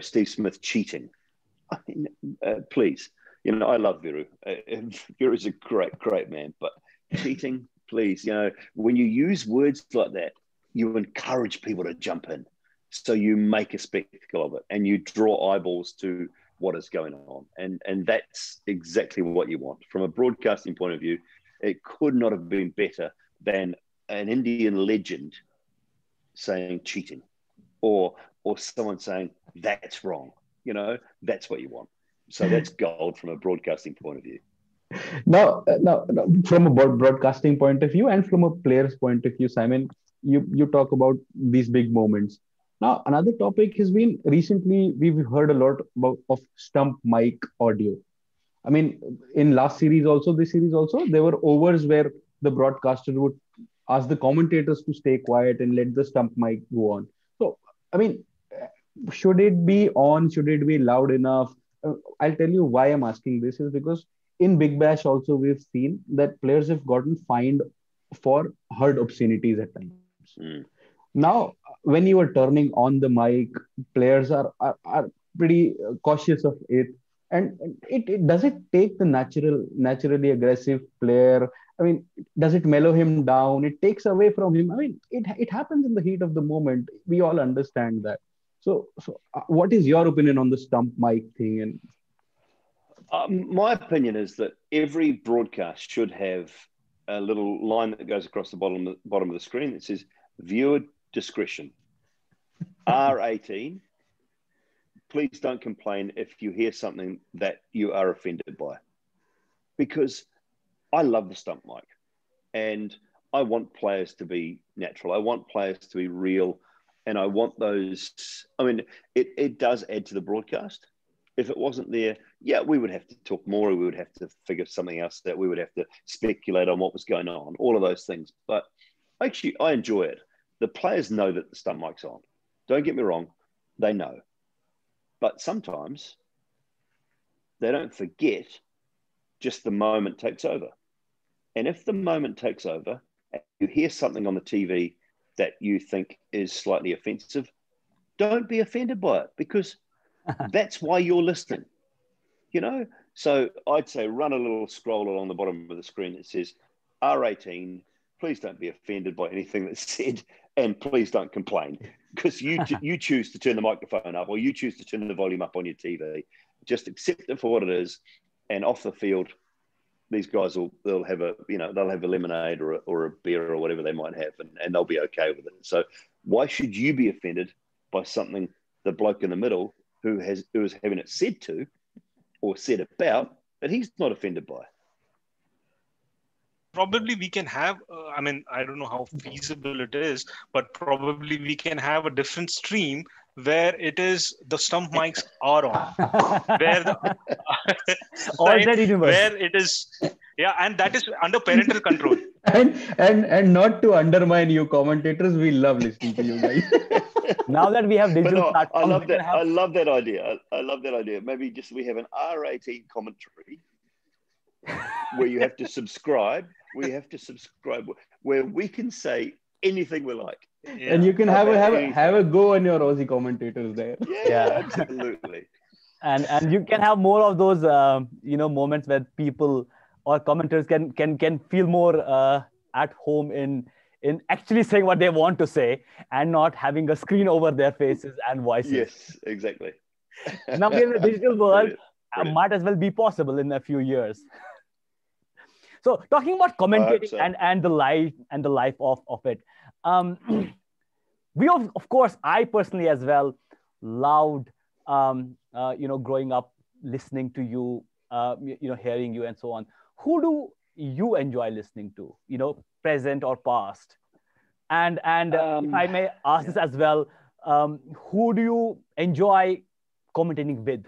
Steve Smith cheating. I mean, please, I love Viru. Viru's a great man, but cheating, please, when you use words like that, you encourage people to jump in. So you make a spectacle of it and you draw eyeballs to what is going on. And that's exactly what you want. From a broadcasting point of view, it could not have been better than an Indian legend saying cheating or someone saying that's wrong. That's what you want. So that's gold from a broadcasting point of view. Now, from a broadcasting point of view and from a player's point of view, Simon, you talk about these big moments. Now, another topic has been recently, we've heard a lot of stump mic audio. I mean, in this series also, there were overs where the broadcaster would ask the commentators to stay quiet and let the stump mic go on. So, I mean, should it be on? Should it be loud enough? I'll tell you why I'm asking this is because in Big Bash also, we've seen that players have gotten fined for heard obscenities at times. Mm. Now, when you are turning on the mic, players are pretty cautious of it. And it does it take the naturally aggressive player? I mean, does it mellow him down? It takes away from him. I mean, it happens in the heat of the moment. We all understand that. So what is your opinion on the stump mic thing? And my opinion is that every broadcast should have a little line that goes across the bottom of the screen that says viewer discretion. R18. Please don't complain if you hear something that you are offended by. Because I love the stump mic. And I want players to be natural. I want players to be real. And I want those... I mean, it does add to the broadcast. If it wasn't there, we would have to talk more. We would have to figure something else out. We would have to speculate on what was going on. All of those things. But actually, I enjoy it. The players know that the stump mic's on. Don't get me wrong. They know. But sometimes they don't forget, just the moment takes over. And if the moment takes over, and you hear something on the TV that you think is slightly offensive, don't be offended by it because that's why you're listening. So I'd say run a little scroll along the bottom of the screen that says R18, please don't be offended by anything that's said and please don't complain. Because you choose to turn the microphone up or you choose to turn the volume up on your TV. Just accept it for what it is, and off the field, these guys they'll have a lemonade or a beer or whatever they might have, and they'll be okay with it. So why should you be offended by something the bloke in the middle who is having it said to or said about that he's not offended by? Probably we can have, I don't know how feasible it is, but probably we can have a different stream where it is the stump mics are on. Where it is, and that is under parental control. And not to undermine you commentators, we love listening to you guys. Now that we have digital platforms, I love that idea. I love that idea. Maybe just we have an R18 commentary where you have to subscribe. Where we can say anything we like. Yeah. And you can have a go on your Aussie commentators there. Yeah, absolutely. And you can have more of those moments where people or commenters can feel more at home in actually saying what they want to say and not having a screen over their faces and voices. Yes, exactly. Now we're in the digital world. Brilliant. Might as well be possible in a few years. So talking about commentating so. and the life of it, we of course, I personally as well loved growing up listening to you, hearing you and so on. Who do you enjoy listening to? Present or past? And if I may ask this as well, who do you enjoy commentating with?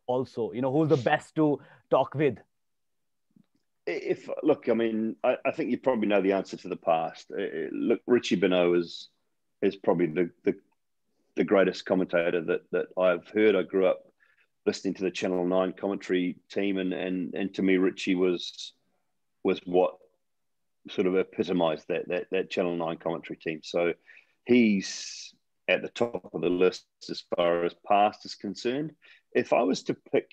Also, who's the best to talk with? I mean, I think you probably know the answer to the past. Look, Richie Benaud is probably the greatest commentator that I've heard. I grew up listening to the Channel 9 commentary team, and to me, Richie was what sort of epitomized that Channel 9 commentary team. So he's at the top of the list as far as past is concerned. If I was to pick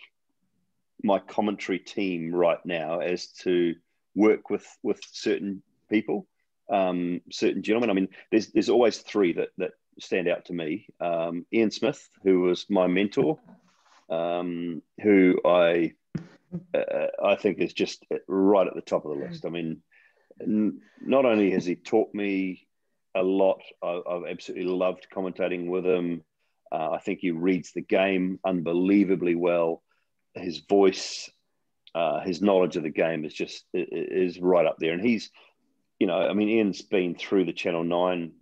my commentary team right now as to work with certain people, certain gentlemen, I mean, there's always three that stand out to me. Ian Smith, who was my mentor, who I think is just right at the top of the list. I mean, not only has he taught me a lot, I've absolutely loved commentating with him. I think he reads the game unbelievably well. His voice, his knowledge of the game is right up there. And he's, I mean, Ian's been through the Channel 9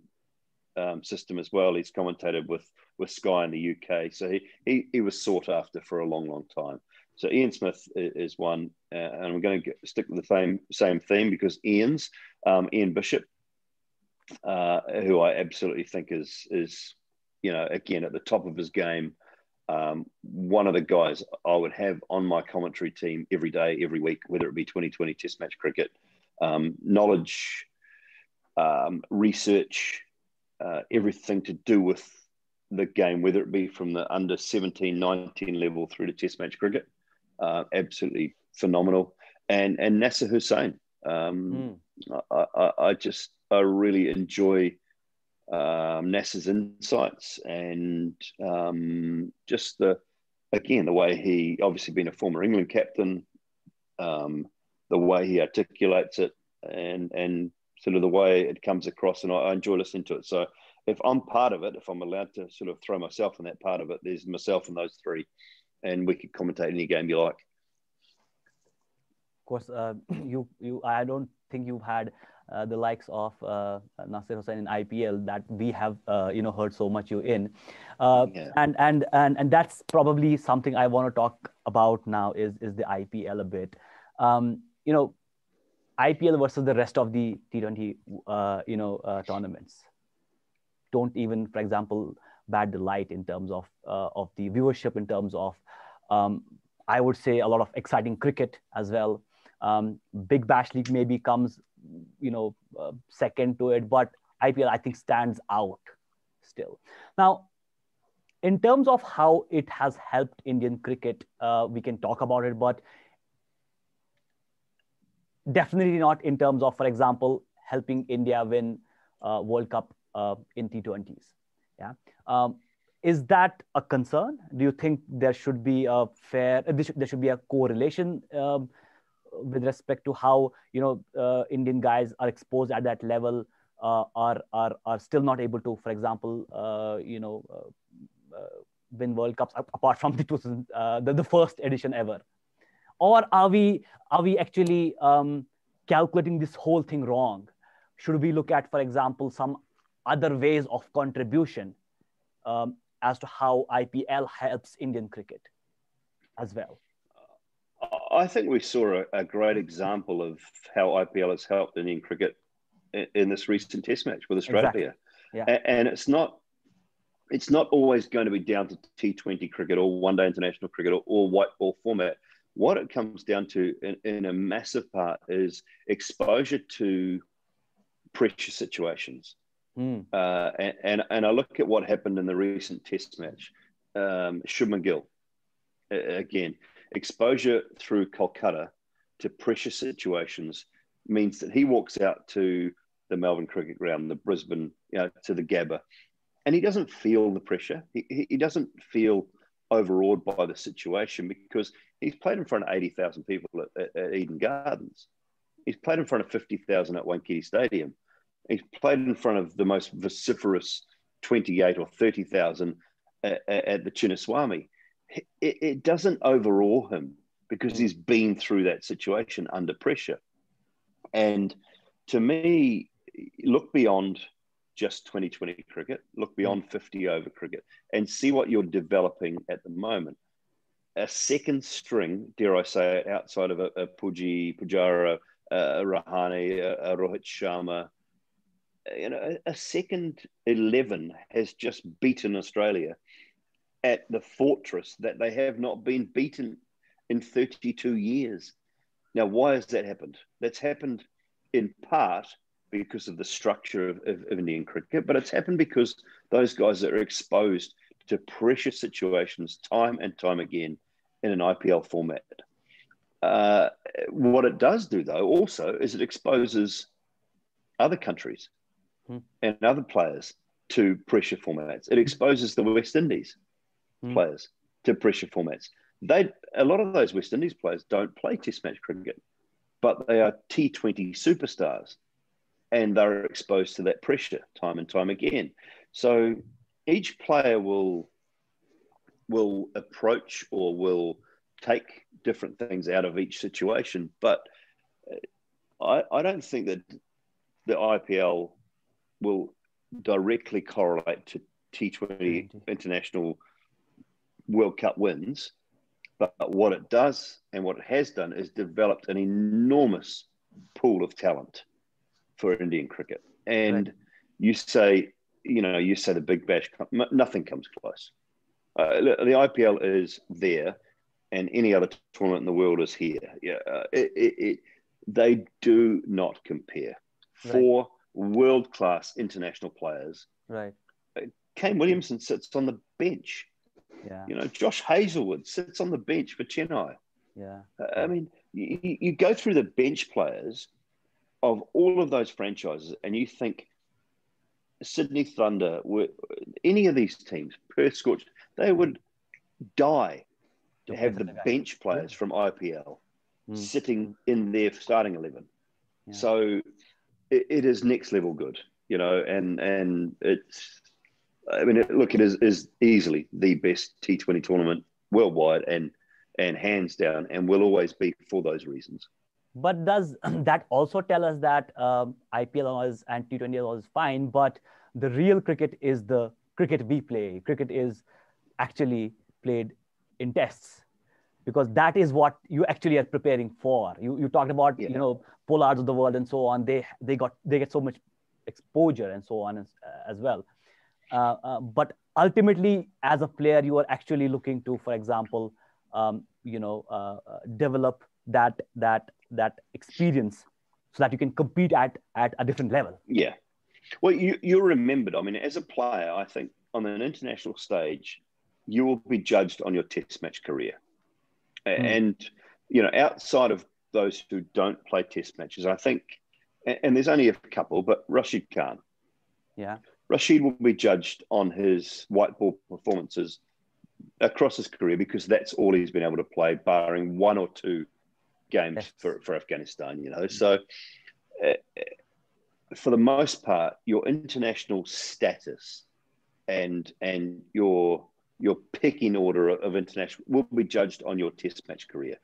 system as well. He's commentated with Sky in the UK. So he was sought after for a long, long time. So Ian Smith is one. And I'm going to stick with the same theme because Ian Bishop, who I absolutely think is again, at the top of his game. One of the guys I would have on my commentary team every day, every week, whether it be 2020 Test match cricket, knowledge, research, everything to do with the game, whether it be from the under 17, 19 level through to Test match cricket, absolutely phenomenal. And Nasser Hussain, I really enjoy Nasser's insights and just the way he obviously been a former England captain, the way he articulates it and sort of the way it comes across, and I enjoy listening to it. So if I'm part of it, if I'm allowed to sort of throw myself in that part of it, there's myself and those three, and we could commentate any game you like. Of course, I don't think you've had the likes of Nasser Hussain in IPL that we have heard so much you in, and that's probably something I want to talk about now is the IPL a bit. IPL versus the rest of the T20 tournaments don't even, for example, bat the light in terms of the viewership, in terms of I would say a lot of exciting cricket as well. Big Bash League maybe comes second to it, but IPL I think stands out still. Now, in terms of how it has helped Indian cricket, we can talk about it, but definitely not in terms of, for example, helping India win World Cup in T20s. Yeah, is that a concern? Do you think there should be there should be a correlation with respect to how Indian guys are exposed at that level, are still not able to, for example, win World Cups apart from the first edition ever? Or are we actually calculating this whole thing wrong? Should we look at, for example, some other ways of contribution as to how IPL helps Indian cricket as well? I think we saw a great example of how IPL has helped Indian cricket in this recent Test match with Australia. Exactly. Yeah. And it's not always going to be down to T20 cricket or one-day international cricket or white ball format. What it comes down to in a massive part is exposure to pressure situations. And I look at what happened in the recent test match. Shubman Gill, again, exposure through Kolkata to pressure situations means that he walks out to the Melbourne Cricket Ground, the Brisbane, to the Gabba, and he doesn't feel the pressure. He doesn't feel overawed by the situation because he's played in front of 80,000 people at Eden Gardens. He's played in front of 50,000 at Wankiti Stadium. He's played in front of the most vociferous 28 or 30,000 at the Chinnaswamy. It doesn't overawe him because he's been through that situation under pressure. And to me, look beyond just 2020 cricket, look beyond 50 over cricket and see what you're developing at the moment. A second string, dare I say it, outside of a Pujara, a Rahane, a Rohit Sharma, a second 11 has just beaten Australia at the fortress that they have not been beaten in 32 years. Now, why has that happened? That's happened in part because of the structure of Indian cricket, but it's happened because those guys are exposed to pressure situations time and time again in an IPL format. What it does do, though, also is it exposes other countries and other players to pressure formats. It exposes the West Indies players to pressure formats. A lot of those West Indies players don't play Test match cricket, but they are T20 superstars, and they're exposed to that pressure time and time again. So each player will approach or will take different things out of each situation. But I don't think that the IPL will directly correlate to T20 international World Cup wins. But what it does and what it has done is developed an enormous pool of talent for Indian cricket. And you say the Big Bash, nothing comes close. The IPL is there, and any other tournament in the world is here. They do not compare. Four world-class international players. Right. Kane Williamson sits on the bench. Yeah. Josh Hazlewood sits on the bench for Chennai. Yeah. I mean, you go through the bench players of all of those franchises, and you think Sydney Thunder, any of these teams, Perth Scorch, they would die to have the bench players from IPL sitting in their starting 11. Yeah. So it is next level good, and it's, it is easily the best T20 tournament worldwide and hands down, and will always be for those reasons. But does that also tell us that IPL and T20 is fine, but the real cricket is the cricket we play? Cricket is actually played in tests, because that is what you actually are preparing for. You talked about pollards of the world and so on. They get so much exposure and so on as well. But ultimately, as a player, you are actually looking to, for example, develop that experience so that you can compete at a different level. Yeah. Well, you're remembered. I mean, as a player, I think on an international stage, you will be judged on your test match career. And, outside of those who don't play test matches, I think, and there's only a couple, but Rashid Khan. Yeah. Rashid will be judged on his white ball performances across his career because that's all he's been able to play, barring one or two games for Afghanistan, So for the most part, your international status and your pecking order of international will be judged on your test match career.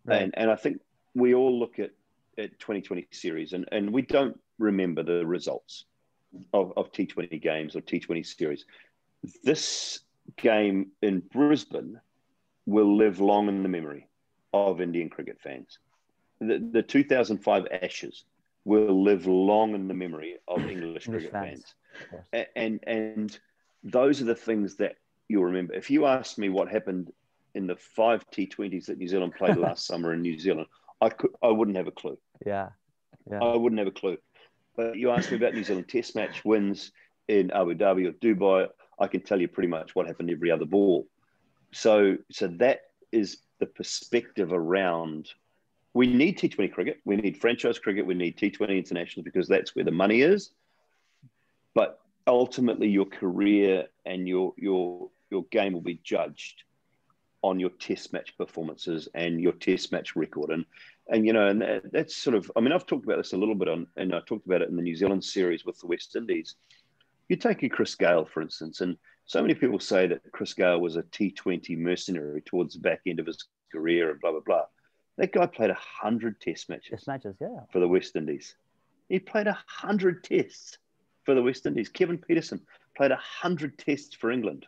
Right. And I think we all look at 2020 series and we don't remember the results of T20 games or T20 series. This game in Brisbane will live long in the memory of Indian cricket fans. The 2005 Ashes will live long in the memory of English cricket fans. And those are the things that you'll remember. If you ask me what happened in the 5 T20s that New Zealand played last summer in New Zealand, I wouldn't have a clue. Yeah. I wouldn't have a clue. But you asked me about New Zealand Test match wins in Abu Dhabi or Dubai, I can tell you pretty much what happened every other ball. So that is the perspective around. We need T20 cricket. We need franchise cricket. We need T20 internationals because that's where the money is. But ultimately, your career and your game will be judged on your Test match performances and your Test match record. And that's sort of. I mean, I've talked about this a little bit and I talked about it in the New Zealand series with the West Indies. You take a Chris Gayle, for instance, and so many people say that Chris Gayle was a T20 mercenary towards the back end of his career and blah, blah, blah. That guy played 100 Test matches. For the West Indies. He played 100 tests for the West Indies. Kevin Peterson played 100 tests for England.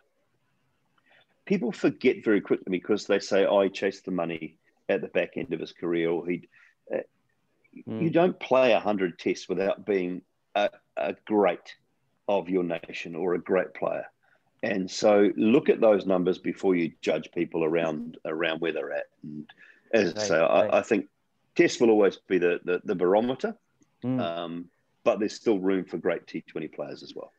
People forget very quickly because they say, he chased the money at the back end of his career, or you don't play 100 tests without being a great of your nation or a great player. And so look at those numbers before you judge people around where they're at. And as I say, I think tests will always be the barometer, but there's still room for great T20 players as well.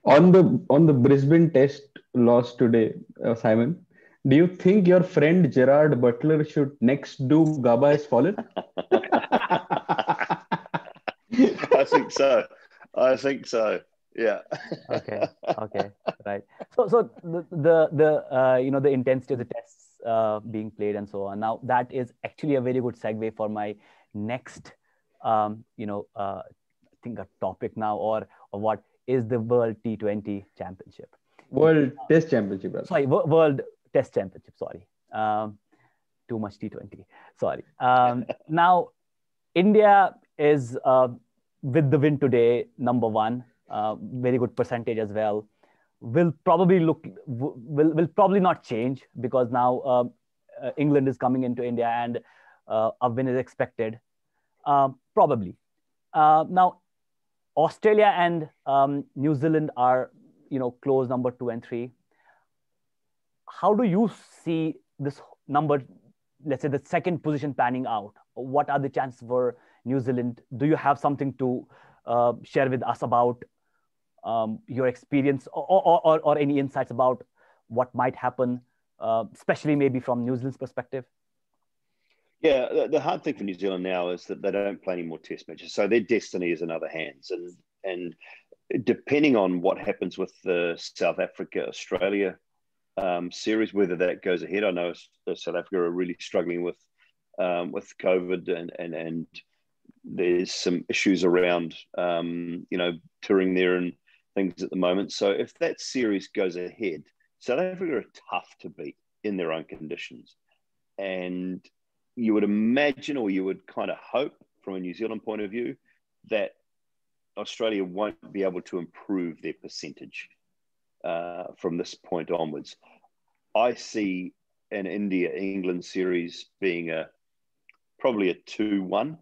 On the Brisbane Test loss today, Simon, do you think your friend Gerard Butler should next do Gabba Has Fallen? I think so. Yeah. Okay. Right. So the intensity of the tests being played and so on. Now that is actually a very good segue for my next, I think a topic now or what is the World T20 Championship? World Test Championship. Brother. Sorry, World Test Championship. Sorry. Too much T20. Sorry. Now India is with the win today, number one. Very good percentage as well. Will probably not change because now England is coming into India and a win is expected. Probably. Now Australia and New Zealand are close number 2 and 3. How do you see this number, let's say the second position panning out? What are the chances for New Zealand? Do you have something to share with us about your experience or any insights about what might happen, especially maybe from New Zealand's perspective? Yeah, the hard thing for New Zealand now is that they don't play any more Test matches, so their destiny is in other hands. And depending on what happens with the South Africa-Australia series, whether that goes ahead, I know South Africa are really struggling with COVID and there's some issues around touring there and things at the moment. So if that series goes ahead, South Africa are tough to beat in their own conditions. And you would imagine, or you would kind of hope from a New Zealand point of view, that Australia won't be able to improve their percentage from this point onwards. I see an India-England series being probably a 2-1,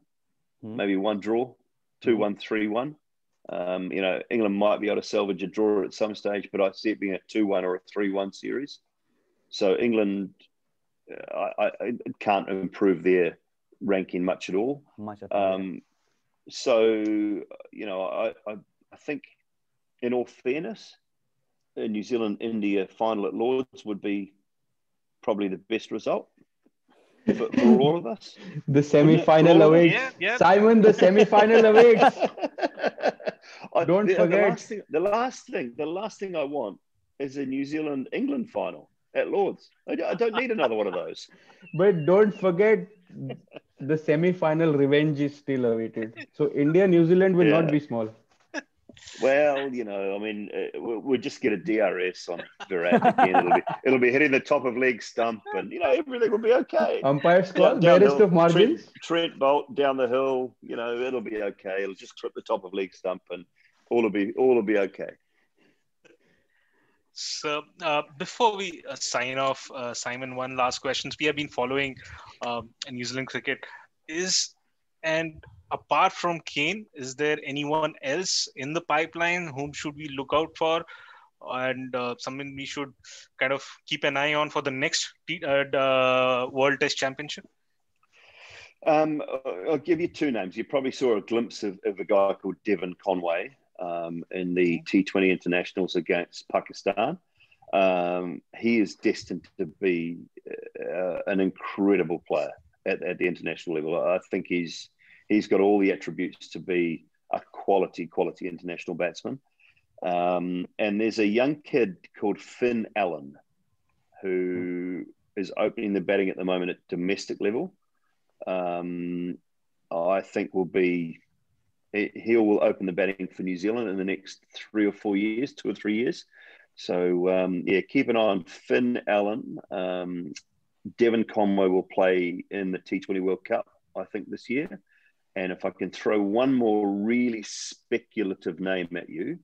maybe one draw, 2-1, 3-1. England might be able to salvage a draw at some stage, but I see it being a 2-1 or a 3-1 series. So England, I can't improve their ranking much at all. So, I think in all fairness, a New Zealand-India final at Lords would be probably the best result for all of us. The semi-final awaits. Yeah. Simon, the semi-final awaits. Don't forget. The last thing I want is a New Zealand-England final at Lords. I don't need another one of those. But don't forget, the semi-final revenge is still awaited. So India-New Zealand will not be small. Well, we'll just get a DRS on Virat again. It'll be hitting the top of leg stump, and everything will be okay. Umpire's call, barest of margins. Trent Bolt down the hill. It'll be okay. It'll just clip the top of leg stump, and all will be okay. So before we sign off, Simon, one last question. We have been following New Zealand cricket. Apart from Kane, is there anyone else in the pipeline whom should we look out for? and something we should kind of keep an eye on for the next World Test Championship? I'll give you two names. You probably saw a glimpse of a guy called Devon Conway in the T20 internationals against Pakistan. He is destined to be an incredible player at the international level. I think he's got all the attributes to be a quality international batsman. And there's a young kid called Finn Allen who is opening the batting at the moment at domestic level. I think he will open the batting for New Zealand in the next 2 or 3 years. So, keep an eye on Finn Allen. Devon Conway will play in the T20 World Cup, I think, this year. And if I can throw one more really speculative name at you,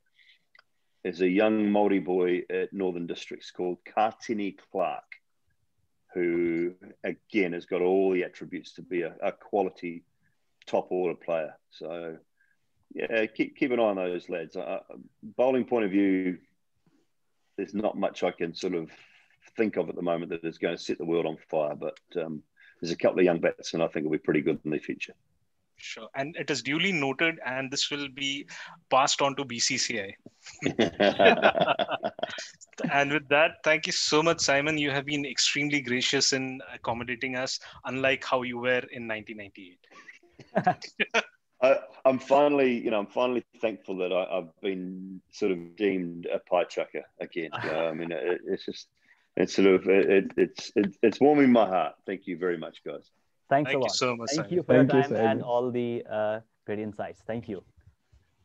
there's a young Māori boy at Northern Districts called Kartini Clark, who, again, has got all the attributes to be a quality top-order player. So, keep an eye on those lads. Bowling point of view, there's not much I can sort of think of at the moment that is going to set the world on fire, but there's a couple of young batsmen I think will be pretty good in the future. Sure. And it is duly noted, and this will be passed on to BCCI. And with that, thank you so much, Simon. You have been extremely gracious in accommodating us, unlike how you were in 1998. I'm finally thankful that I've been sort of deemed a pie chucker again. I mean, it's warming my heart. Thank you very much, guys. Thank you so much. Thank you for your time and all the great insights. Thank you.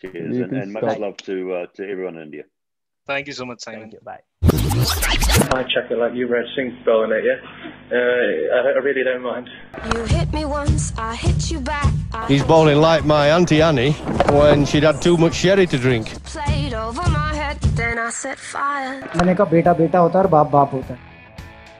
Cheers, and much love to everyone in India. Thank you so much, Simon. Thank you. Bye. I check it like you read Singh bowling it, yeah? I really don't mind. You hit me once, I hit you back. He's bowling like my Auntie Annie when she'd had too much sherry to drink. Played over my head, then I set fire. मैंने कहा बेटा बेटा होता है और बाप बाप होता है.